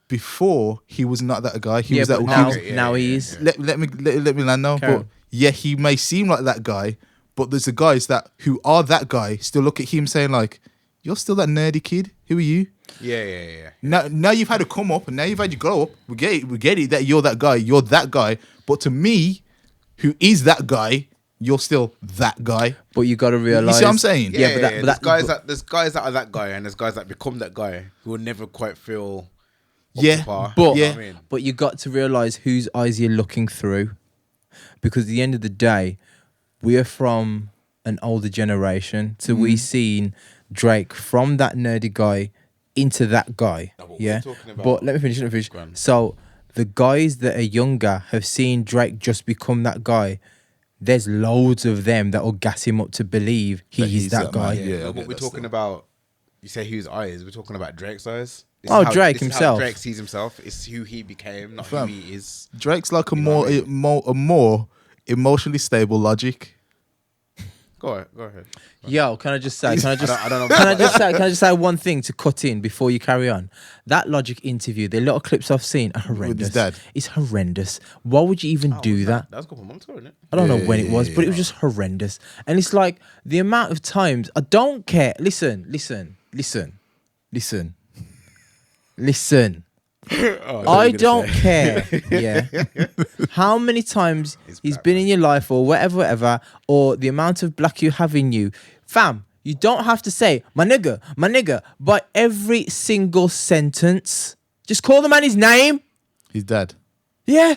before he was not that guy. He was that. Now he is. Let me land now. Carol. But yeah, he may seem like that guy, but there's the guys who are that guy still look at him saying like, "You're still that nerdy kid. Who are you?" Yeah. Now you've had to come up, and now you've had to grow up. We get it that you're that guy. You're that guy. But to me, who is that guy, you're still that guy. But you got to realize. You see what I'm saying? Yeah, there's guys that are that guy, and there's guys that become that guy who will never quite feel. But you got to realize whose eyes you're looking through, because at the end of the day, we're from an older generation, so we seen Drake from that nerdy guy into that guy. But let me finish. So the guys that are younger have seen Drake just become that guy, there's loads of them that will gas him up to believe he's that guy. Yeah, but we're talking about. You say whose eyes? We're talking about Drake's eyes. Drake himself. Drake sees himself. It's who he became, not who he is. Drake's like a more emotionally stable Logic. Go ahead. Yo, can I just say? Can I don't know. Can I just say one thing to cut in before you carry on? That Logic interview, the little clips I've seen are horrendous. With his dad. It's horrendous. Why would you even do that? That was a couple months ago, isn't it? I don't know when it was, but it was just horrendous. And it's like the amount of times I don't care. Listen. I don't care. Yeah. How many times he's been in your life or whatever, or the amount of black you have in you. Fam, you don't have to say, my nigga, but every single sentence. Just call the man his name. His dad. Yeah.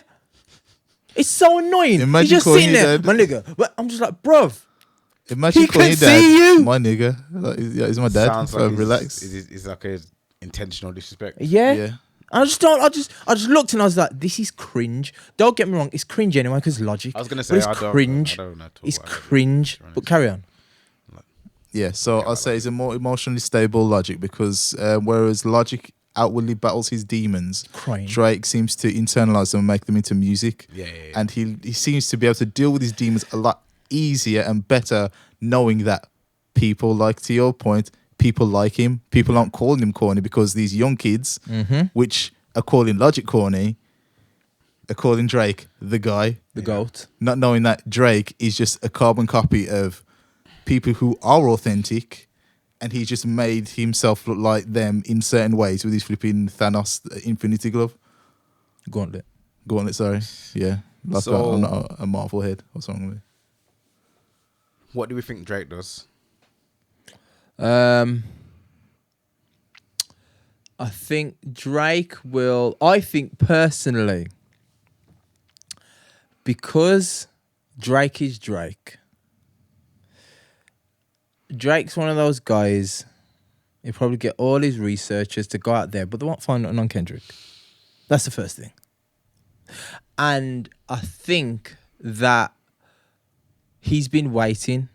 It's so annoying. Imagine He's just calling sitting your there, dad. my nigga. But I'm just like, bruv. Imagine He calling can your dad, see you. my nigga. Like, he's my dad. Sounds like relax. It's like a intentional disrespect. Yeah. I just looked and I was like, this is cringe. Don't get me wrong, it's cringe anyway because Logic. I was gonna say it's cringe. I don't know it's cringe. But carry on. Yeah, so I'll say he's a more emotionally stable Logic because whereas Logic outwardly battles his demons, Crying. Drake seems to internalize them and make them into music. Yeah. And he seems to be able to deal with his demons a lot easier and better knowing that people, like to your point, people like him. People aren't calling him corny because these young kids, which are calling Logic corny, are calling Drake the guy. The GOAT. Not knowing that Drake is just a carbon copy of people who are authentic, and he's just made himself look like them in certain ways with his flipping Thanos Infinity Glove. Gauntlet, sorry. Yeah. Like I'm not a Marvel head. What's wrong with me? What do we think Drake does? I think Drake will. I think personally, because Drake is Drake. Drake's one of those guys. He'll probably get all his researchers to go out there, but they won't find nothing on Kendrick. That's the first thing. And I think that he's been waiting.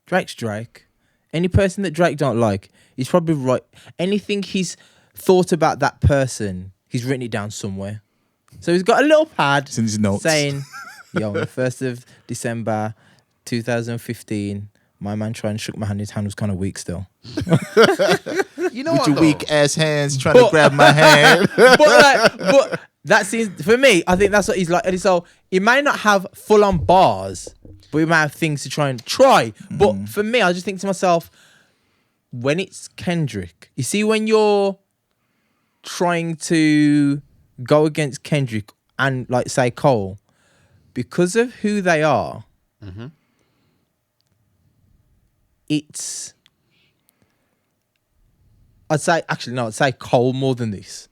Drake's Drake. Any person that Drake don't like, he's probably right. Anything he's thought about that person, he's written it down somewhere. So he's got a little pad in his notes saying, yo, on the 1st of December 2015, my man tried and shook my hand. His hand was kind of weak still. You know with what, your though? weak ass hands trying to grab my hand. but that seems, for me, I think that's what he's like. And so he may not have full on bars, but we might have things to try. But for me, I just think to myself, when it's Kendrick, you see, when you're trying to go against Kendrick and, like, say Cole, because of who they are, I'd say Cole more than this.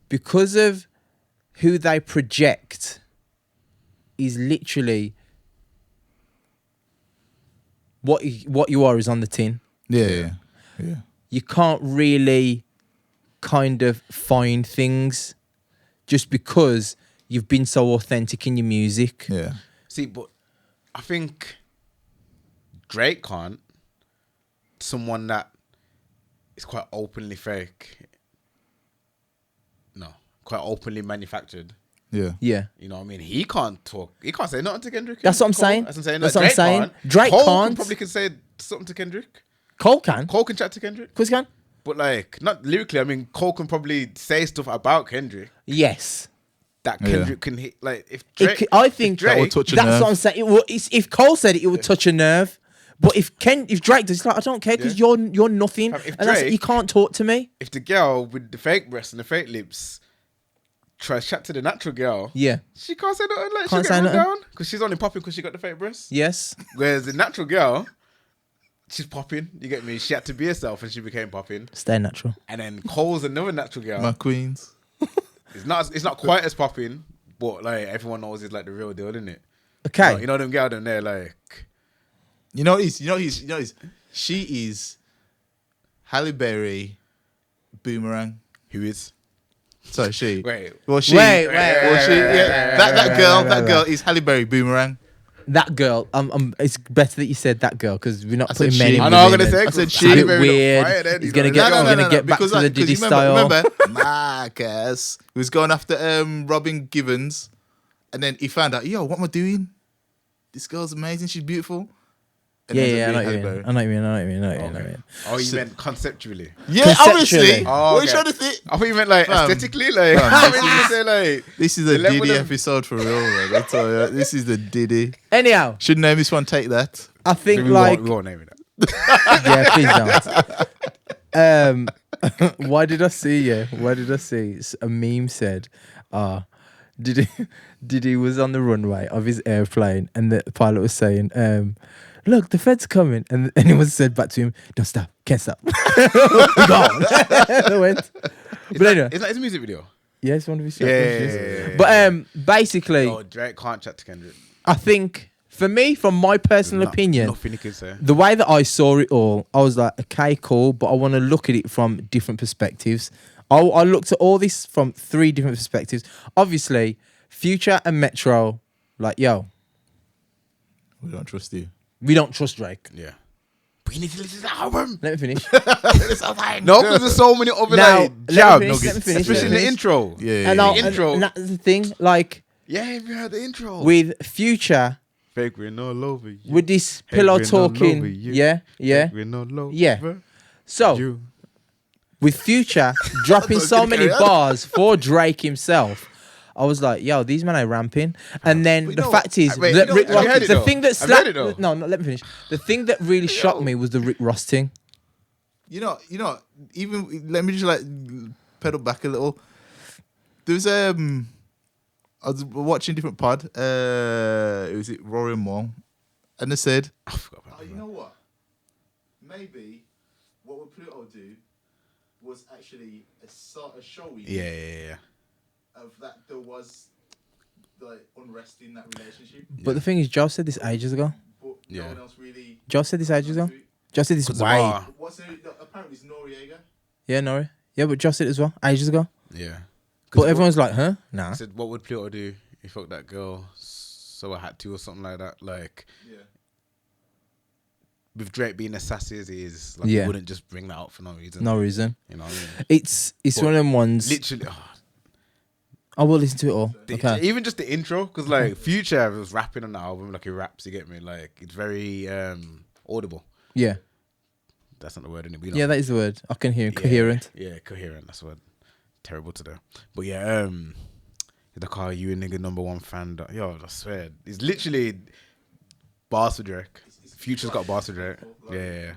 Because of who they project is literally what you are is on the tin. Yeah. You can't really kind of find things just because you've been so authentic in your music. Yeah. See, but I think Drake can't. Someone that is quite openly fake. No, quite openly manufactured. Yeah. You know what I mean? He can't talk. He can't say nothing to Kendrick. That's what I'm saying. That's what I'm saying. That's Like, what I'm saying. can't. Drake Cole can't. probably can say something to Kendrick. Cole can. Cole can chat to Kendrick. Of course he can. But, like, not lyrically. I mean, Cole can probably say stuff about Kendrick Yes. that Kendrick can hit. Like, if Drake, I think Drake, that would touch a that's nerve. what I'm saying. If Cole said it, it would touch a nerve. But if Drake does, it's like, I don't care because you're nothing. If And that's, Drake- you can't talk to me. if the girl with the fake breasts and the fake lips tries to chat to the natural girl, Yeah. she can't say nothing. Like, Can't she'll say get run nothing. down because she's only popping because she got the fake breasts. Yes. Whereas the natural girl, she's popping. You get me? She had to be herself and she became popping. Stay natural. And then Cole's another natural girl. My queens. It's not quite as popping, but like everyone knows it's like the real deal, isn't it? Okay. You know them girls, them there like. You know he's she is Halle Berry Boomerang. Who is? Sorry, she. Wait. Well, she. Wait. Well, she. Yeah. That girl is Halle Berry Boomerang. That girl. It's better that you said that girl because we're not putting men in. I know. I'm gonna say. I said It's she. a bit weird. He's gonna get back to the Diddy style. Remember, Marcus was going after Robin Givens, and then he found out, yo, what am I doing? This girl's amazing. She's beautiful. Yeah, I know what you mean. Oh, you meant conceptually? Yeah, obviously. Oh, what are you trying to think? I thought you meant like aesthetically. Like, this is a Diddy episode for real, man. That's all. Yeah. This is the Diddy. Anyhow, should name this one. Take that. I think we like won't name it that. Yeah, please don't. Why did I see a meme said, Diddy was on the runway of his airplane and the pilot was saying, look, the Fed's coming. And anyone said back to him, don't stop, can't stop. Go on. They went. But anyway. Is that his music video? Yeah, it's one of his songs. Yeah. But basically, Drake can't chat to Kendrick. I think, for me, from my personal opinion, nothing he can say. The way that I saw it all, I was like, okay, cool, but I want to look at it from different perspectives. I looked at all this from 3 different perspectives. Obviously, Future and Metro, like, yo. We don't trust you. We don't trust Drake. Yeah. But you need to listen to the album. Let me finish. No, because there's so many other jabs. Let me finish. Especially in the intro. Yeah. And the intro. And that's the thing, like. Yeah, have you heard the intro? With Future. Figuring all over you. With this pillow talking. Yeah. Figuring all over yeah. So. You. With Future dropping so many bars for Drake himself. I was like, yo, these men are ramping. And then the fact is, the thing that slapped... No, let me finish. The thing that really shocked me was the Rick Ross thing. You know, even... Let me just like pedal back a little. There's... I was watching a different pod. It was Rory and Wong. And they said... I forgot about you know what? Maybe what would Pluto do was actually a showing... Yeah. Of that there was like unrest in that relationship. But the thing is, Joe said this ages ago. But no one else really. Joe said this ages ago. Joe said this way. Apparently it's Noriega. Yeah, Nori. Yeah, but Joe said it as well ages ago. Yeah. But everyone's like, huh? Nah. I said, what would Pluto do if he fucked that girl so I had to or something like that? Like, with Drake being as sassy as he is, like, he wouldn't just bring that out for no reason. No reason. You know what I mean? It's one of them ones. Literally. I will listen to it all. Okay. Even just the intro, because like Future was rapping on the album, like he raps, you get me? Like, it's very audible. Yeah. That's not the word, innit? Yeah, that is the word. I can hear coherent. Yeah, coherent. That's the word. Terrible today. But yeah, the car, you a nigga #1 fan. Yo, I swear. It's literally bars for Drake. Future's got bars for Drake. Yeah.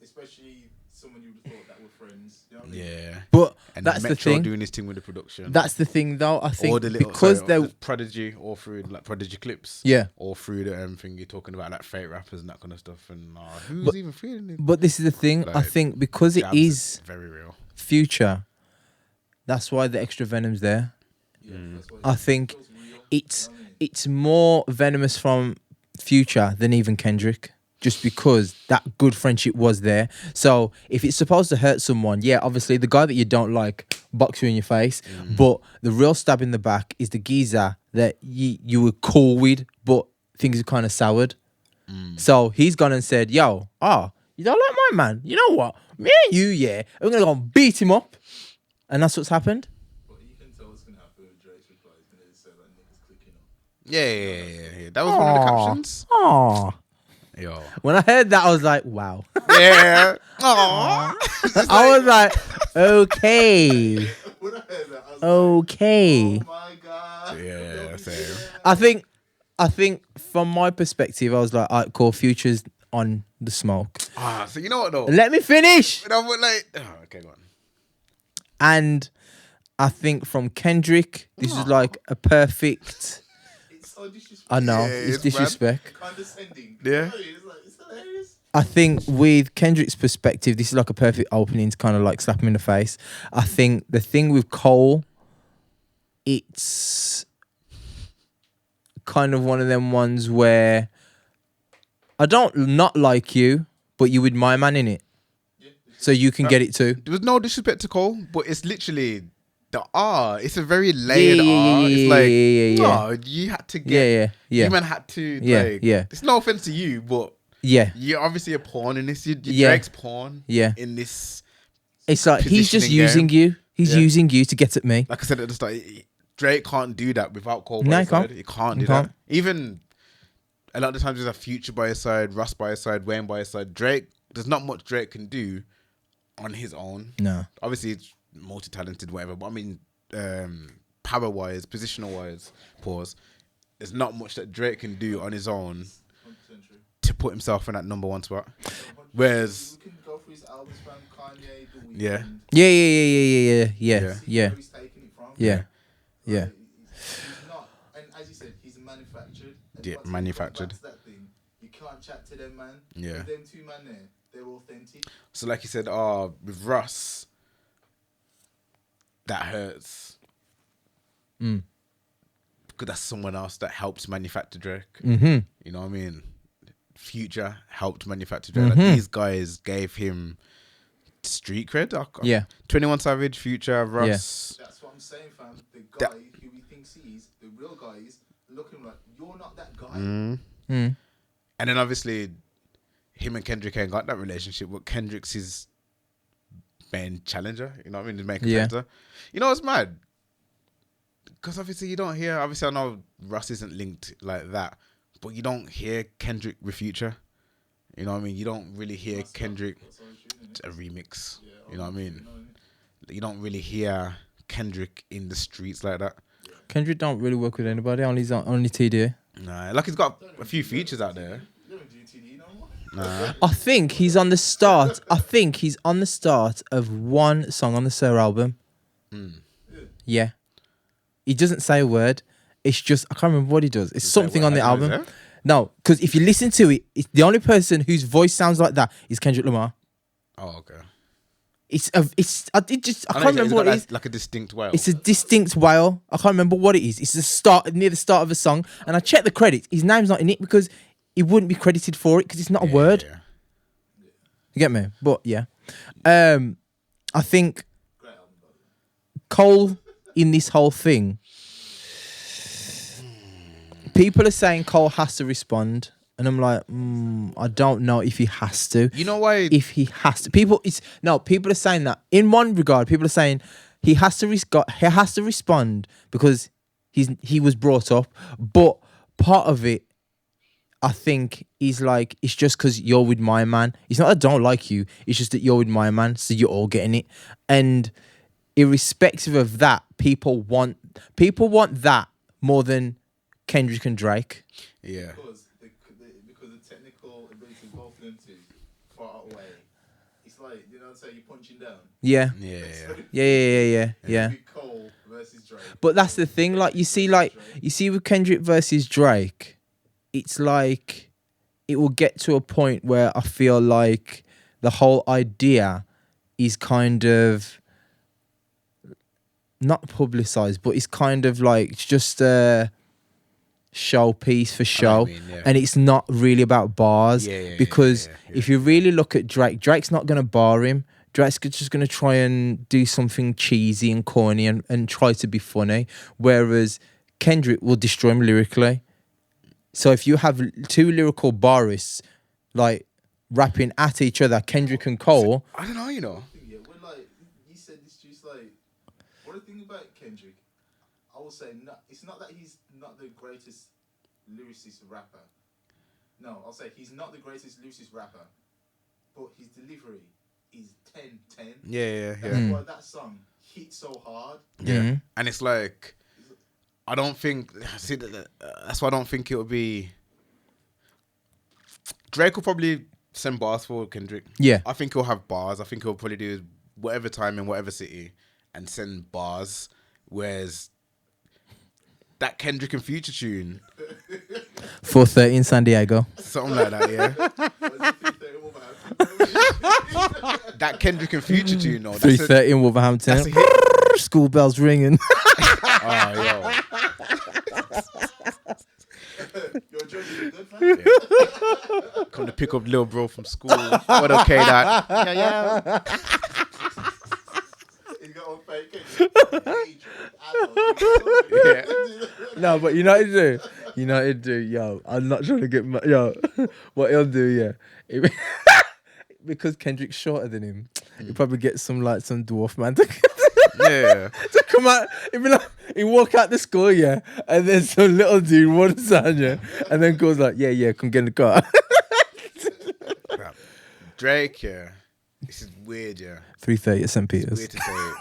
Especially someone you would have thought that were friends. You know what I mean? Yeah. But and that's Metro the thing. Doing his thing with the production. That's the thing, though. I think because they're Prodigy or through like Prodigy clips. Yeah. Or through the thing you're talking about, like fake rappers and that kind of stuff. And who's even feeling it? But this is the thing. Like, I think because it is very real. Future, that's why the extra venom's there. Yeah, I think it's more venomous from Future than even Kendrick. Just because that good friendship was there. So if it's supposed to hurt someone, yeah, obviously the guy that you don't like box you in your face. But the real stab in the back is the geezer that you were cool with, but things are kind of soured. So he's gone and said, yo, you don't like my man? You know what? Me and you, yeah, we're going to go and beat him up. And that's what's happened. But you can tell what's going to happen with Drake's reply. He's going to say like niggas clicking up. Yeah. That was one of the captions. Aww. Yo. When I heard that, I was like, wow. Yeah. Aww. I was like, okay. When I heard that, I was okay. like, oh my God. Yeah, same. I think from my perspective, I was like, all right, cool, Future's on the smoke. So you know what though? Let me finish. And I'm like, okay, go on. And I think from Kendrick, this is like a perfect... I know, it's disrespect. Condescending. Yeah. It's hilarious. I think with Kendrick's perspective, this is like a perfect opening to kind of like slap him in the face. I think the thing with Cole, it's kind of one of them ones where I don't not like you, but you with my man in it. So you can get it too. There was no disrespect to Cole, but it's literally the R. It's a very layered R. It's like, no, you had to get. You man had to. It's no offense to you, but you're obviously a pawn in this. You're Drake's pawn. In this. It's like he's just using you. He's using you to get at me. Like I said at the start, Drake can't do that without Cole by his side. He can't do that. Even a lot of the times there's a Future by his side, Russ by his side, Wayne by his side. Drake, there's not much Drake can do on his own. No. Obviously, it's multi-talented, whatever. But I mean, power-wise, positional-wise, there's not much that Drake can do on his own to put himself in that number one spot. Whereas... We can go through his albums from Kanye, The Weeknd. Yeah. Where he's taking it from. Yeah. He's not, and as you said, he's manufactured. Yeah, manufactured. That thing. You can't chat to them, man. Yeah. With them two man there, they're authentic. So like you said, with Russ, that hurts. Because that's someone else that helps manufacture Drake. You know what I mean? Future helped manufacture Drake. Like, these guys gave him street cred. 21 Savage, Future, Russ. That's what I'm saying, fam. The guy who he thinks he is, the real guy is looking like, you're not that guy. And then obviously, him and Kendrick ain't got that relationship, but Kendrick's his main challenger. You know what I mean? His main competitor. You know what's mad? Because obviously you don't hear, obviously I know Russ isn't linked like that, but you don't hear Kendrick with Future. You know what I mean? You don't really hear Kendrick, a remix. You know what I mean? You don't really hear Kendrick in the streets like that. Kendrick don't really work with anybody, only TD. Nah, like he's got a few features out there. Nah. I think he's on the start. Of one song on the Sir album. Yeah. He doesn't say a word. It's just, I can't remember what he does. It's something on the album. No, because if you listen to it, it's the only person whose voice sounds like that is Kendrick Lamar. Oh, okay. I can't remember what it is. Like a distinct wail. It's a distinct wail. I can't remember what it is. It's near the start of a song. And I checked the credits. His name's not in it because he wouldn't be credited for it because it's not a word. Yeah. You get me? But yeah. I think Cole in this whole thing, people are saying Cole has to respond. And I'm like, I don't know if he has to. You know why? If he has to. People are saying that. In one regard, people are saying he has to respond because he was brought up. But part of it, I think, is like, it's just because you're with my man. It's not that I don't like you. It's just that you're with my man, so you're all getting it. And irrespective of that, people want that more than Kendrick and Drake. Yeah. Because the technical ability of both of them two far away. It's like, you know what I'm saying, you're punching down. Yeah. Cole versus Drake. But that's the thing, like you see with Kendrick versus Drake, it's like it will get to a point where I feel like the whole idea is kind of not publicized, but it's kind of like it's just a show piece for show, and it's not really about bars. Because if you really look at Drake's not going to bar him. Drake's just going to try and do something cheesy and corny and try to be funny, whereas Kendrick will destroy him lyrically. So if you have two lyrical barists like rapping at each other, Kendrick and Cole, I don't know, you know. Yeah, when like you said this, just like what the thing about Kendrick, I will say it's not that he's not the greatest lyricist rapper. No, I'll say he's not the greatest lyricist rapper, but his delivery is 10/10. Yeah. That's why that song hit so hard. Yeah, and it's like, I don't think. See, that's why I don't think it will be. Drake will probably send bars for Kendrick. Yeah, I think he'll have bars. I think he'll probably do whatever time in whatever city and send bars. Whereas that Kendrick and Future tune, 4:30 in San Diego, something like that. Yeah. That Kendrick and Future tune, though. 3:30 in Wolverhampton. School bells ringing. Oh, yo. You're judging good, man. Yeah. Come to pick up little bro from school. What okay, that? Yeah. He's got on fake. Yeah. No, but you know what to do. You know what to do, yo. I'm not trying to get yo. What he'll do, yeah. Because Kendrick's shorter than him, he'll probably get some dwarf man to to come out. He'll be like, he walk out the school, yeah, and then some little dude runs down, yeah, and then goes like, yeah, come get in the car. Drake, yeah. This is weird, yeah. 3:30 at St. Peter's. Weird to say it.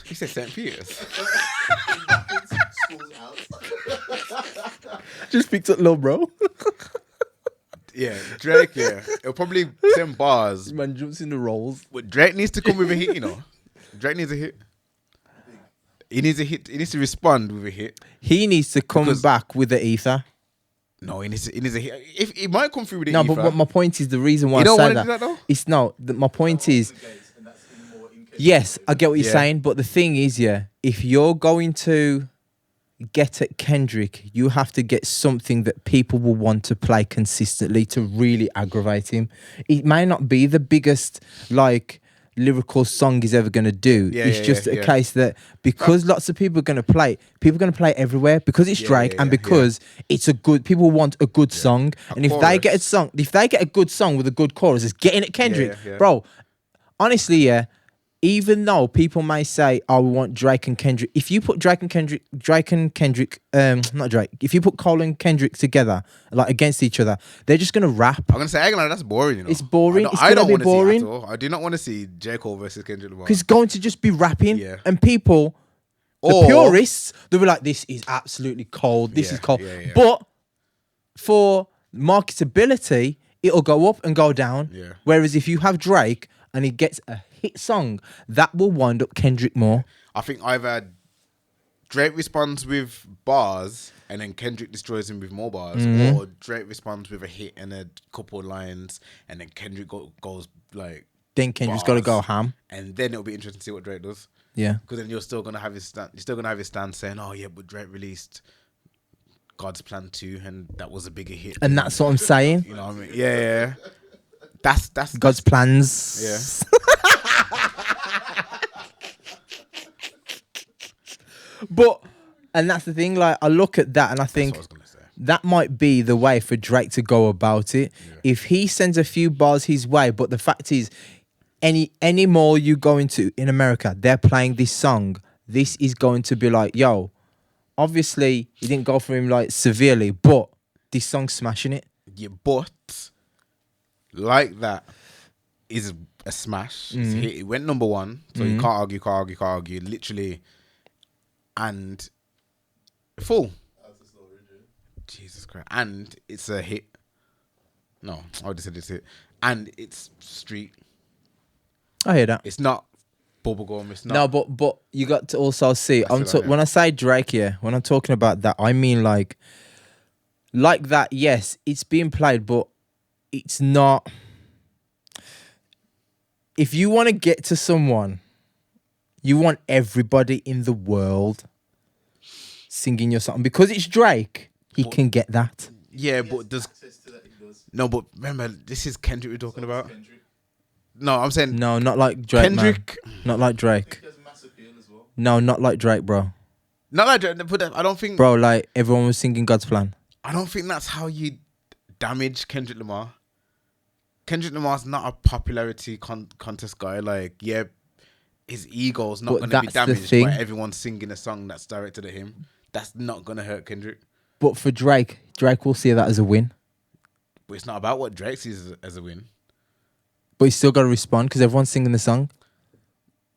You said St. Peter's. Just picked up little bro. Yeah, Drake, yeah. It'll probably send bars. Man jumps in the rolls. But Drake needs to come with a hit, you know. Drake needs a hit. He needs a hit. He needs to respond with a hit. He needs to come back with the ether. No, he needs a hit. If he might come through with the ether. ether. No, but my point is the reason why you don't I say want to that. do that though? It's no. My point is. Yes, I get what you're saying, but the thing is, yeah, if you're going to get at Kendrick, you have to get something that people will want to play consistently to really aggravate him. It may not be the biggest lyrical song he's ever gonna do. It's just a case that because lots of people are gonna play it, people are gonna play it everywhere because it's Drake and because it's a good. People want a good song, and if they get a good song with a good chorus, it's getting at Kendrick, bro. Honestly, yeah. Even though people may say, "Oh, we want Drake and Kendrick," if you put Drake and Kendrick, not Drake. If you put Cole and Kendrick together, against each other, they're just gonna rap. I'm gonna say, that's boring. You know, it's boring. I don't want to see it at all. I do not want to see J. Cole versus Kendrick Lamar. Because it's going to just be rapping, and people, the purists, they'll be like, "This is absolutely cold. This is cold." But for marketability, it'll go up and go down. Yeah. Whereas if you have Drake and he gets a hit song, that will wind up Kendrick more. I think either Drake responds with bars and then Kendrick destroys him with more bars, or Drake responds with a hit and a couple of lines and then Kendrick goes Then Kendrick's got to go ham, and then it'll be interesting to see what Drake does. Yeah, because then you're still gonna have his stand. You're still gonna have his stand saying, "Oh yeah, but Drake released God's Plan 2 and that was a bigger hit." And that's what I'm saying. You know what I mean? Yeah. That's God's plans. Yeah. But, and that's the thing, I look at that and I think that might be the way for Drake to go about it. Yeah. If he sends a few bars his way, but the fact is, any mall you go into in America, they're playing this song, this is going to be yo, obviously, he didn't go for him severely, but this song's smashing it. Yeah, but that is a smash. It went number one, so you can't argue. Literally, and full. Jesus Christ. And it's a hit. No, I just said it's a hit. And it's street. I hear that. It's not bubblegum. It's not. No, but you got to also see. When I say Drake, when I'm talking about that, I mean like that. Yes, it's being played, but it's not. If you want to get to someone, you want everybody in the world singing your song because it's Drake. He can get that. Yeah, but does no? But remember, this is Kendrick we're talking about. No, I'm saying no, not like Drake. Kendrick, man. Not like Drake. No, not like Drake, bro. Not like Drake, but I don't think, bro. Everyone was singing God's Plan. I don't think that's how you damage Kendrick Lamar. Kendrick Lamar's not a popularity contest guy. His ego's not going to be damaged by everyone singing a song that's directed at him. That's not going to hurt Kendrick. But for Drake will see that as a win. But it's not about what Drake sees as a win. But he's still got to respond because everyone's singing the song.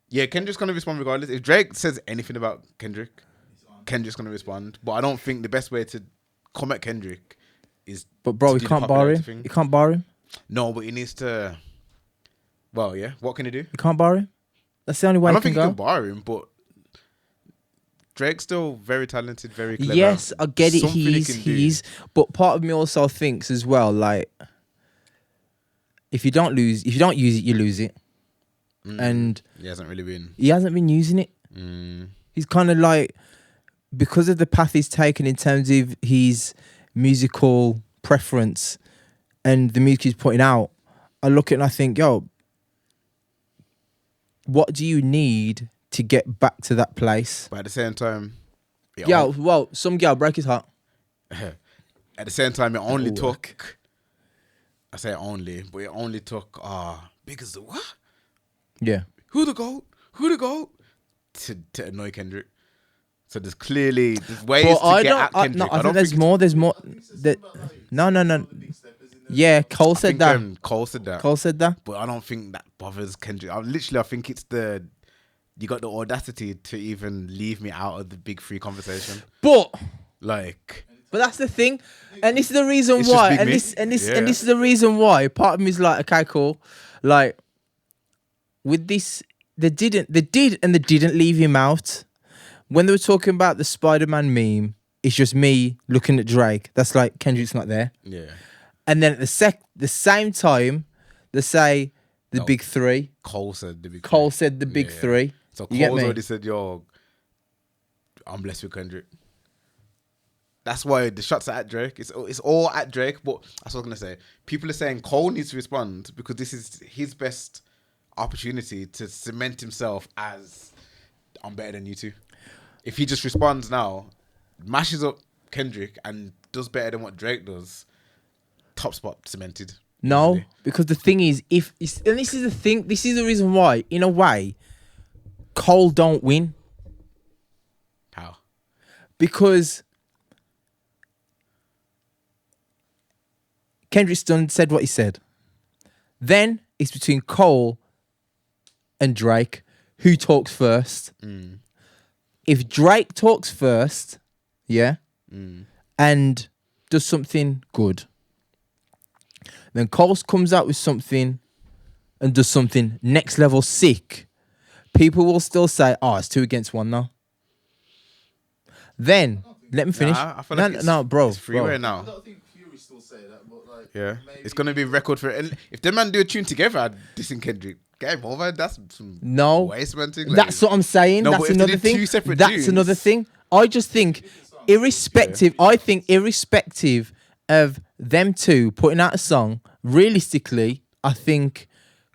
Yeah, Kendrick's going to respond regardless. If Drake says anything about Kendrick's going to respond. But I don't think the best way to come at Kendrick is... But bro, he can't bar him. You can't bar him. No, but he needs to... Well, yeah. What can he do? You can't bar him? That's the only way I don't think you can bar him, but... Drake's still very talented, very clever. Yes, I get it. He's. But part of me also thinks as well, if you don't use it, you lose it. And he hasn't really been. He hasn't been using it. He's kind of because of the path he's taken in terms of his musical preference and the music he's putting out. I look at it and I think, yo, what do you need to get back to that place. But at the same time, some girl break his heart. At the same time, it only took. I say only, but it only took. Big as the what? Yeah. Who the goat? To annoy Kendrick. So there's clearly ways to get at Kendrick. I think there's more. There's more. No. Yeah, Cole said that. Cole said that. But I don't think that bothers Kendrick. I think it's you got the audacity to even leave me out of the big three conversation. But that's the thing, and this is the reason why. And this is the reason why. Part of me is like, okay, cool. Like with this, they did and they didn't leave him out. When they were talking about the Spider-Man meme, it's just me looking at Drake. That's like Kendrick's not there. Yeah. And then at the same time, they say the big three. Cole said the big three. So Cole's already said, yo, I'm blessed with Kendrick. That's why the shots are at Drake. It's all at Drake, but that's what I was going to say. People are saying Cole needs to respond because this is his best opportunity to cement himself as I'm better than you two. If he just responds now, mashes up Kendrick and does better than what Drake does, top spot cemented. No, easily. Because the thing is, and this is the thing, this is the reason why, in a way, Cole don't win. How? Because Kendrick's said what he said. Then it's between Cole and Drake. Who talks first? If Drake talks first, and does something good, then Cole comes out with something and does something next level sick, people will still say, it's 2 against 1 now. Then, let me finish. I feel like bro. It's freeway now. I don't think Fury still say that, but like... Yeah. It's going to be a record for it. And if them man do a tune together, dissing Kendrick, game over. That's some waste man thing. That's what I'm saying. No, that's another thing. That's another thing. I just think, irrespective of them two putting out a song, realistically, I think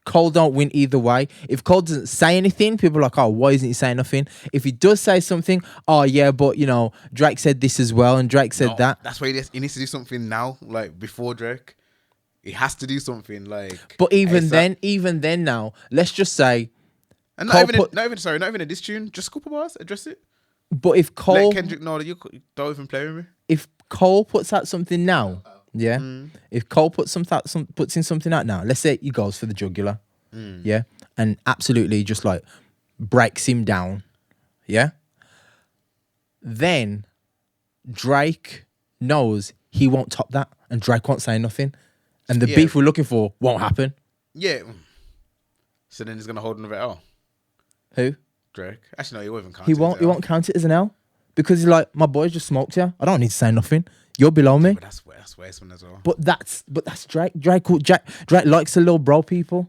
Cole don't win either way. If Cole doesn't say anything, people are like, why isn't he saying nothing? If he does say something, but Drake said this as well, and Drake said that. That's why he needs to do something now, like before Drake. He has to do something like. But even then now, let's just say. And not even a diss tune, just couple bars, address it. But if Cole, let Kendrick know that you don't even play with me. If Cole puts out something now, if Cole puts in something out now, let's say he goes for the jugular, and absolutely just like breaks him down, then Drake knows he won't top that, and Drake won't say nothing, and the beef we're looking for won't happen. Yeah. So then he's gonna hold another L. Who? Drake. Actually, no, he won't even count. He won't count it as an L because he's like, my boys just smoked you. I don't need to say nothing. You're below me. But that's waste one as well. But that's Drake. Drake likes the little bro people.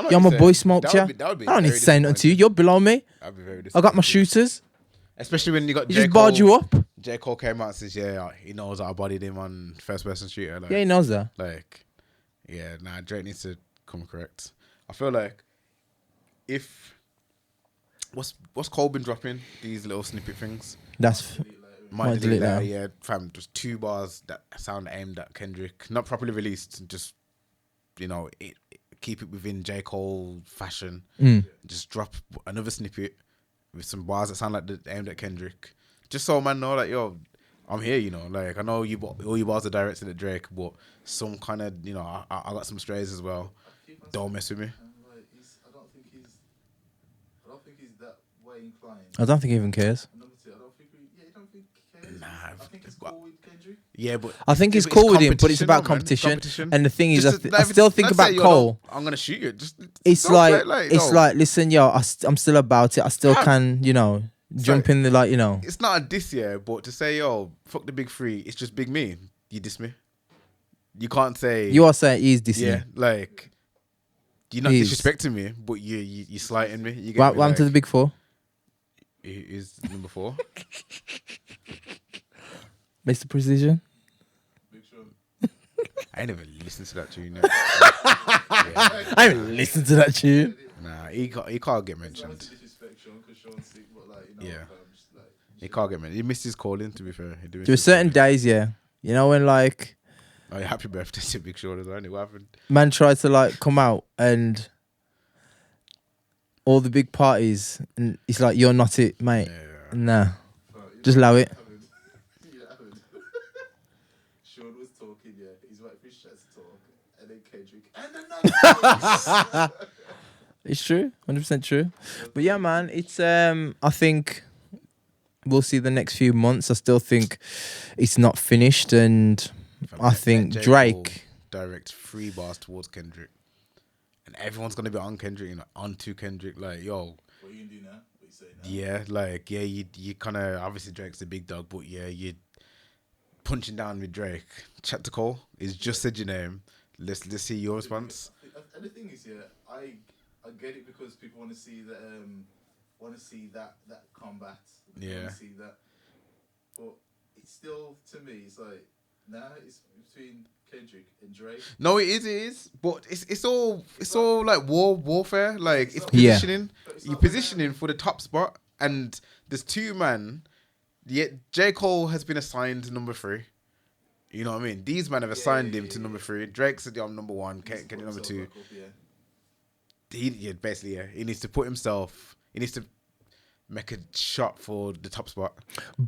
Yo, my boy smoked you. I don't need to say nothing to you. You're below me. I'd be very I got my shooters. Especially when you got He just barred you up. J. Cole came out and says, he knows that I bodied him on first person shooter. Like, he knows that. Drake needs to come correct. I feel like what's Cole been dropping? These little snippet things. That's might delete that. Yeah, fam, just 2 bars that sound aimed at Kendrick, not properly released. Just keep it within J. Cole fashion. Just drop another snippet with some bars that sound like they're aimed at Kendrick. Just so man know that I'm here. Like I know all your bars are directed at Drake, but some kind of I got some strays as well. Don't mess with me. I don't think he's that way inclined. I don't think he even cares. I don't think he cares. Nah, I think he's cool with Kendrick. Yeah, but I think he's cool with him, but it's about competition. And the thing is, I still think about Cole. I'm gonna shoot you. It's like listen, I'm still about it. I still can, jump in the It's not a diss, but to say, fuck the big 3, it's just big me. You diss me. You can't say. You are saying he's dissing. Yeah, like you're not disrespecting me, but you slighting me. You what happened to the big 4? Is number 4. Mr. Precision. I ain't never listened to that tune. I haven't listened to that tune. Nah, he can't get mentioned. Yeah. He can't get me. He missed his calling, to be fair. There were certain days, yeah. You know, when like... Oh, happy birthday to Big Sean as well. What happened? Man tried to like come out and all the big parties, and it's like, you're not it, mate. Yeah. Nah. Just allow it. Sean was talking, yeah. He's waiting for his chest to talk. And then Kendrick. And another It's true. 100% true. But yeah, man, it's I think we'll see the next few months. I still think it's not finished, and I think Drake direct 3 bars towards Kendrick, and everyone's gonna be on Kendrick, onto Kendrick. Like, yo, what are you gonna do now? What you say now? Yeah, like, yeah, you kind of, obviously Drake's the big dog, but yeah, you punching down with Drake. Chat to Cole. He's just said your name. Let's see your response. And the thing is, yeah, I get it because people want to see that combat. They want to see that, but it's still, to me, it's like, nah, it's between Kendrick and Drake. No, it is. But it's all like warfare. Like, it's positioning. You're positioning for the top spot, and there's 2 man. Yeah, J. Cole has been assigned number 3. You know what I mean? These men have assigned him to number 3. Drake said, I'm number 1. Kendrick number 2. Basically, he needs to put himself. He needs to make a shot for the top spot,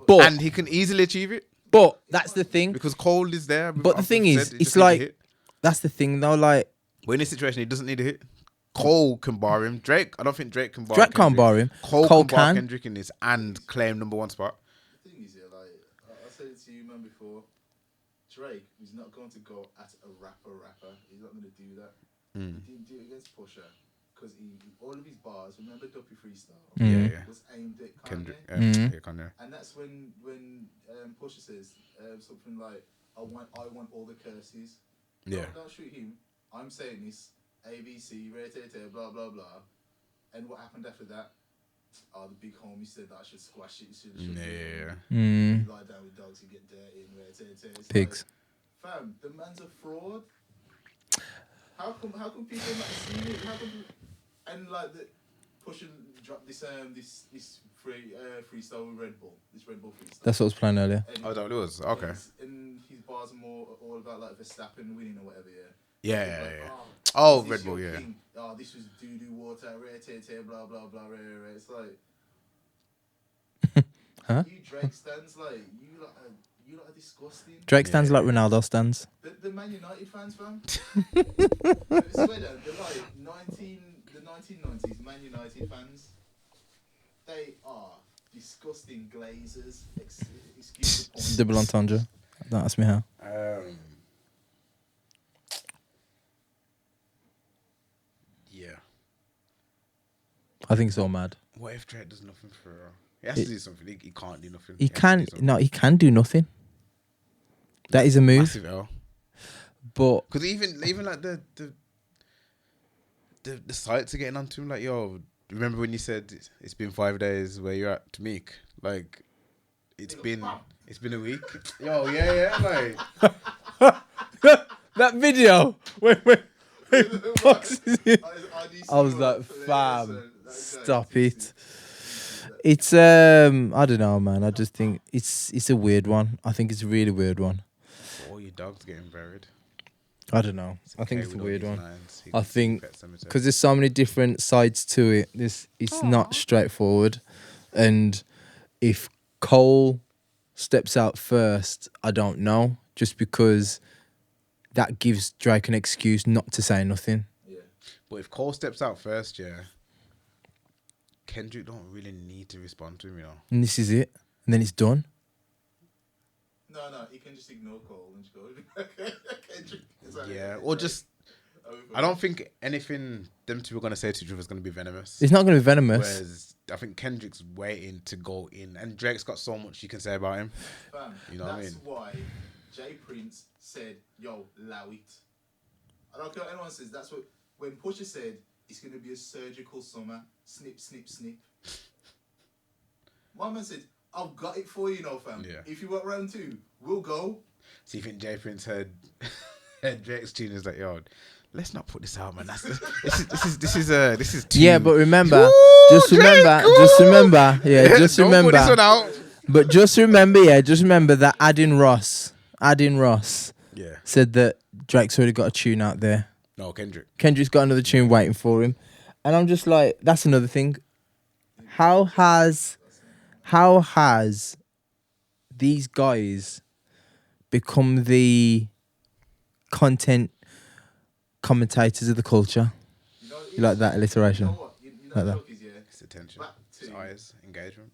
and he can easily achieve it. But that's the thing, because Cole is there. But the thing is, it's like, that's the thing though. Like, when in this situation, he doesn't need a hit. Cole can bar him. Drake, I don't think Drake can bar. Drake can't bar him. Cole can bar Kendrick in this and claim number 1 spot. The thing is, yeah, like I said it to you, man, before. Drake is not going to go at a rapper. He's not going to do that. He didn't do it against Pusha. Because all of his bars, remember Duppy Freestyle, was aimed at Kanye. Kanye. And that's when Pusha says something like, I want all the curses. Yeah. Don't shoot him. I'm saying this, ABC, blah, blah, blah. And what happened after that? Oh, the big homie said that I should squash it. You lie down with dogs, you get dirty and pigs. Like, fam, the man's a fraud. How come people not see it? And like the Pusha dropped this freestyle with Red Bull. This Red Bull freestyle. That's what I was playing earlier. Oh, that was okay. And his bars are all about like Verstappen winning or whatever. Yeah. Like, oh, Red Bull, yeah. King? Oh, this was doo-doo water, blah blah blah, It's like, huh? You Drake stands like you lot are disgusting. Drake stands like Ronaldo stands. The Man United fans, fam. I swear down, the 1990s Man United fans, they are disgusting glazers. Excuse the point. Double entendre. Don't ask me how. Yeah. I think it's all mad. What if Drake does nothing for? He has to do something. He can't do nothing. He can do nothing. That is a move. Massive L. But because even like the sites are getting onto him. Like, yo, remember when you said it's been 5 days where you're at to Meek? Like, it's been a week. Yo, yeah, like that video. Wait. I was like, fam, stop it. It's I don't know, man. I just think it's a weird one. I think it's a really weird one. All your dogs getting buried. I don't know. I think it's a weird one. I think because there's so many different sides to it. It's not straightforward. And if Cole steps out first, I don't know. Just because that gives Drake an excuse not to say nothing. Yeah. But if Cole steps out first, Kendrick don't really need to respond to him, And this is it. And then it's done. No, he can just ignore Cole and just go. Kendrick. Yeah, or just. I don't think anything them two are going to say to each other is going to be venomous. It's not going to be venomous. Whereas I think Kendrick's waiting to go in, and Drake's got so much you can say about him. Fam, you know what I mean? That's why Jay Prince said, "Yo, allow it." I don't care what anyone says. That's what when Pusha said it's going to be a surgical summer. Snip, snip, snip. My man said, "I've got it for you, fam. Yeah. If you want round 2, we'll go." So you think Jay Prince heard Drake's tune is like, "Yo, let's not put this out, man. This is too... Yeah, but remember, just remember, yeah, just Don't remember. put this one out. But just remember that Adin Ross said that Drake's already got a tune out there. No, Kendrick. Kendrick's got another tune waiting for him. And I'm just like, that's another thing. How has these guys become the content commentators of the culture? You like that alliteration? Like that. It's attention. It's eyes, engagement.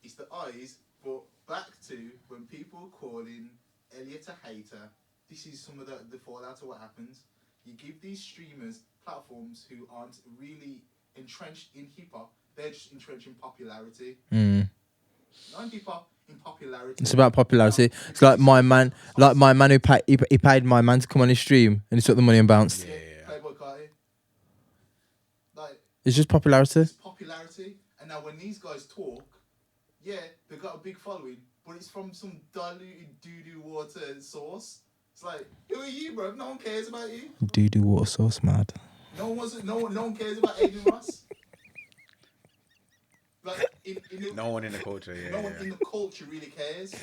It's the eyes, but back to when people calling Elliot a hater, this is some of the fallout of what happens. You give these streamers platforms who aren't really entrenched in hip hop, they're just entrenched in popularity. Not in hip hop, in popularity. It's about popularity. It's like my man who he paid my man to come on his stream and he took the money and bounced. Yeah. Playboy Carti. Like, it's just popularity. It's popularity. And now when these guys talk, yeah, they've got a big following, but it's from some diluted doo-doo water source. It's like, who are you, bro? No one cares about you. Doo-doo water sauce, mad. No one cares about Adrian Ross. Like, no one in the culture, yeah. No one in the culture really cares.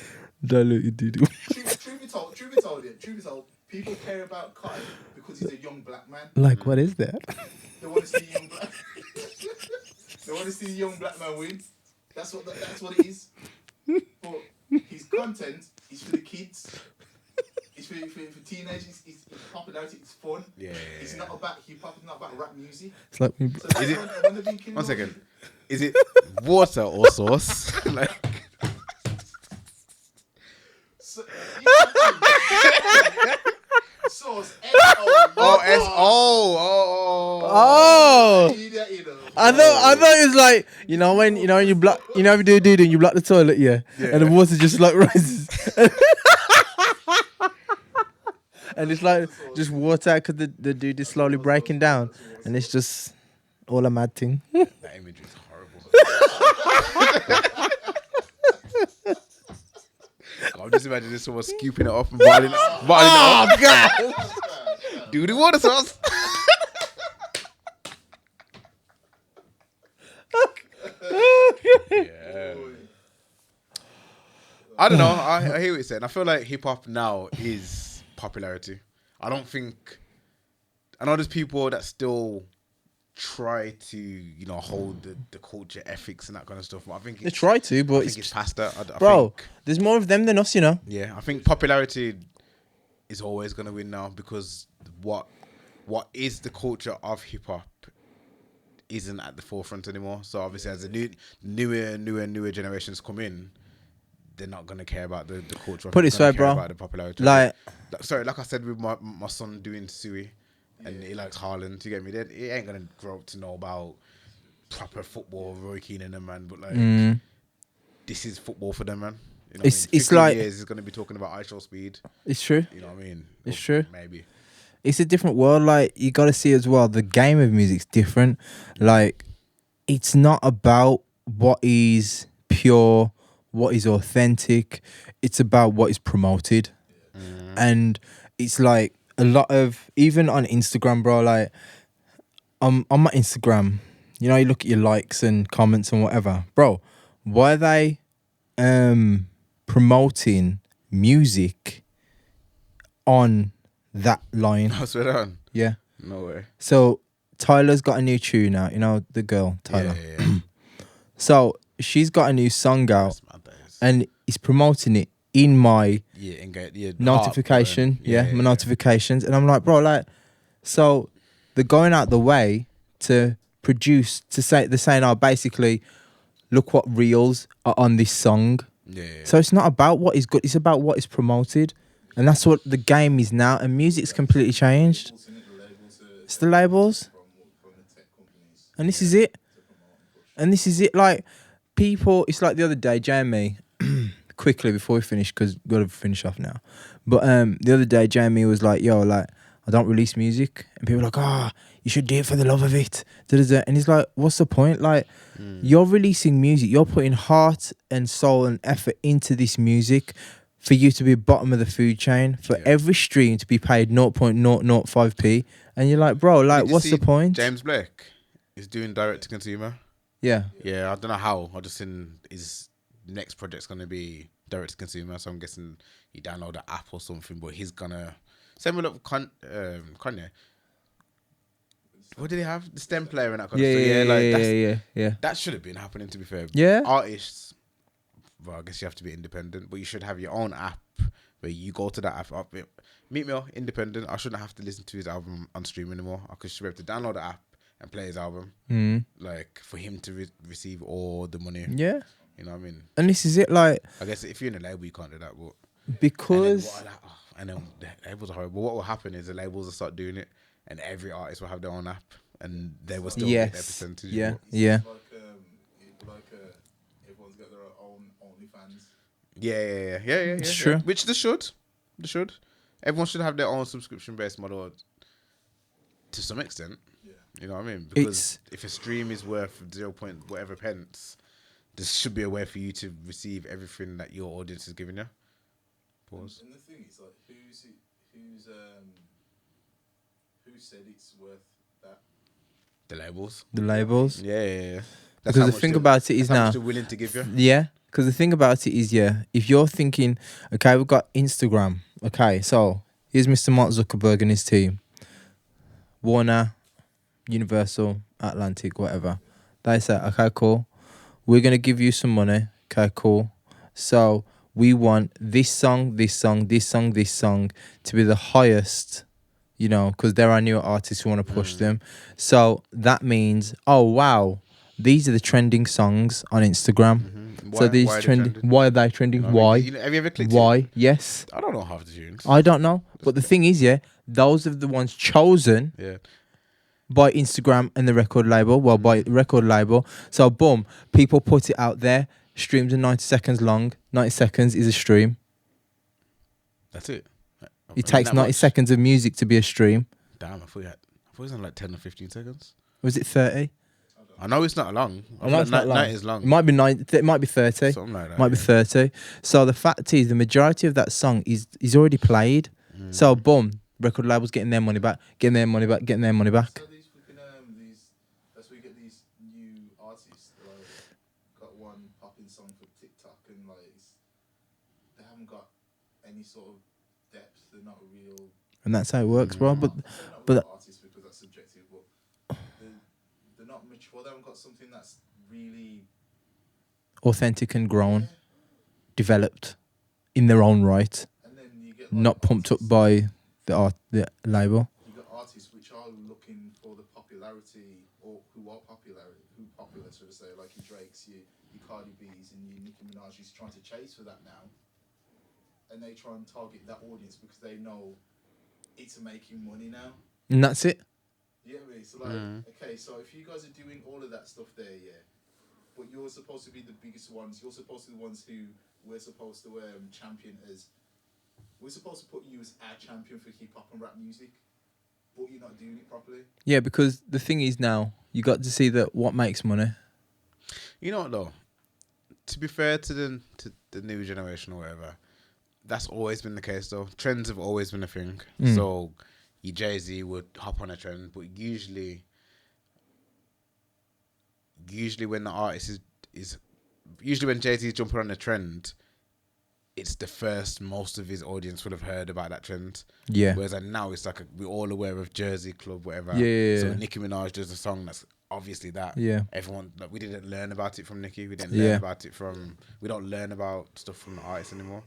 Diluted doo-doo. Truth be told, people care about Kai because he's a young black man. Like, what is that? They want to see young black. They want to see the young black man win. That's what it is. But his content is for the kids. It's for teenagers. It's popularity. It's fun. Yeah. It's not about hip hop. It's not about rap music. It's like So is it? One second. Is it water or sauce? Like. So, sauce. Oh. I thought it was like, when you block, if you do and you block the toilet, yeah. And the water just like rises. And it's like just water because the dude is slowly breaking down, and it's just all a mad thing. That imagery is horrible. I'm just imagining someone scooping it up and bottling it up. Oh God! Do the water sauce. Yeah. I don't know. I hear what you're saying. I feel like hip hop now is popularity. I know there's people that still try to, hold the culture ethics and that kind of stuff. But I think they try to, but it's past that. I think, there's more of them than us, Yeah, I think popularity is always going to win now because what is the culture of hip hop isn't at the forefront anymore. So obviously, as the newer generations come in, they're not gonna care about the culture. Put it this way, bro. About the popularity. Like I said with my son doing Suey, and he likes Haaland. You get me? He ain't gonna grow up to know about proper football, Roy Keane and them, man. But like, this is football for them, man. You know it's like years he's gonna be talking about ice speed. It's true. You know what I mean? It's true. Maybe. It's a different world. Like, you got to see as well, the game of music's different. Like, it's not about what is pure, what is authentic. It's about what is promoted. And it's like a lot of, even on Instagram, bro, like, on my Instagram, you look at your likes and comments and whatever. Bro, why are they promoting music on that line? I swear down. Yeah. No way. So Tyler's got a new tune out, the girl, Tyler. Yeah. So she's got a new song out and he's promoting it in my notification. My notifications. And I'm like, bro, like, so they're going out the way to produce, they're saying, basically, look what reels are on this song. Yeah. So it's not about what is good, it's about what is promoted. And that's what the game is now. And music's completely changed. It's the labels. And this is it. Like, people, it's like the other day, Jamie, quickly before we finish, because we've got to finish off now. But the other day, Jamie was like, yo, like, I don't release music. And people are like, you should do it for the love of it. Da-da-da. And he's like, what's the point? Like, you're releasing music. You're putting heart and soul and effort into this music for you to be bottom of the food chain, for every stream to be paid 0.005p. And you're like, bro, like, what's the point? James Blake is doing direct to consumer. Yeah. Yeah, I don't know how. I just think his next project's gonna be direct to consumer, so I'm guessing you download the app or something. But he's gonna same with Kanye. What did he have? The stem player and that kind of stuff. Yeah, like that's that should have been happening. To be fair, Yeah. Artists. Well, I guess you have to be independent, but you should have your own app where you go to that app. Meet me independent. I shouldn't have to listen to his album on stream anymore. I should be able to download the app and play his album. Like for him to receive all the money. Yeah. You know what I mean? And this is it, like. I guess if you're in a label, you can't do that. But because. And then the labels are horrible. What will happen is the labels will start doing it, and every artist will have their own app, and they will still get their percentage. Yeah. Like everyone's got their own OnlyFans. Yeah. It's true. Which they should. Everyone should have their own subscription-based model to some extent. Yeah. You know what I mean? Because if a stream is worth 0. whatever pence, there should be a way for you to receive everything that your audience is giving you. Pause. And the thing is, like, who said it's worth that? The labels. Yeah. Because the thing about it is now, they're willing to give you. Yeah. Because the thing about it is, if you're thinking, okay, we've got Instagram. Okay, so here's Mr. Mark Zuckerberg and his team. Warner, Universal, Atlantic, whatever. They say, okay, cool. We're going to give you some money. Okay, cool. So we want this song to be the highest, because there are new artists who want to push them. So that means, oh, wow, these are the trending songs on Instagram. Why are they trending? Why? Have you ever clicked Why? it? Yes. I don't know half the tunes. I don't know. But the thing is, those are the ones chosen by Instagram and the record label. Well, by record label. So, boom, people put it out there. Streams are 90 seconds long. 90 seconds is a stream. That's it. It takes 90 seconds of music to be a stream. Damn, I thought it was on like 10 or 15 seconds. Was it 30? I know it's not long. I know it's not long. 90 is long. It might be 90. It might be 30. Something like that. Might be 30. So the fact is, the majority of that song is already played. So boom, record labels getting their money back. So these fucking that's where you get these new artists. Like, got one popping song for TikTok, and like they haven't got any sort of depth. They're not real. And that's how it works, bro. But artists, because that's subjective. But they're not mature. They haven't got something that's really authentic and grown, developed in their own right, and then you get not pumped up by the label. You got artists which are looking for the popularity, or who are popular, so to say, like your Drakes, your Cardi B's, and your Nicki Minaj's trying to chase for that now, and they try and target that audience because they know it's making money now. And that's it. Yeah, so okay, so if you guys are doing all of that stuff there, but you're supposed to be the biggest ones. You're supposed to be the ones who we're supposed to champion as. We're supposed to put you as our champion for hip hop and rap music, but you're not doing it properly. Yeah, because the thing is now, you got to see that what makes money. You know what though? To be fair to the new generation or whatever, that's always been the case though. Trends have always been a thing. So your Jay-Z would hop on a trend, but usually when the artist is usually when Jay-Z is jumping on a trend, it's the first most of his audience would have heard about that trend. Yeah. Whereas now it's like we're all aware of Jersey Club, whatever. Yeah. So Nicki Minaj does a song that's obviously that. Yeah. Everyone, like, we didn't learn about it from Nicki. We didn't learn about it from. We don't learn about stuff from the artists anymore.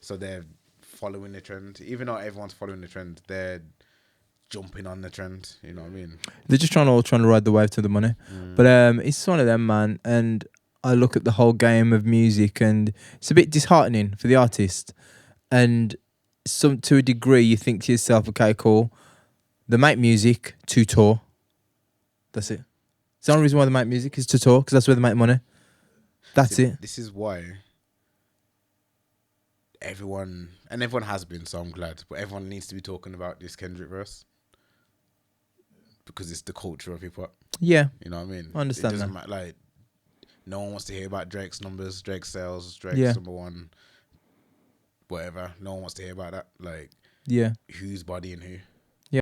So they're following the trend. Even though everyone's following the trend, they're jumping on the trend. You know what I mean? They're just trying to ride the wave to the money. But it's one of them, man. And I look at the whole game of music, and it's a bit disheartening for the artist. And to a degree, you think to yourself, okay, cool. They make music to tour. That's it. It's the only reason why they make music is to tour, because that's where they make money. That's it. This is why everyone has been, so I'm glad, but everyone needs to be talking about this Kendrick verse. Because it's the culture of hip hop. Yeah. You know what I mean? I understand it doesn't that. Like, no one wants to hear about Drake's numbers, Drake's sales, Drake's number one, whatever. No one wants to hear about that. Like, who's bodying who?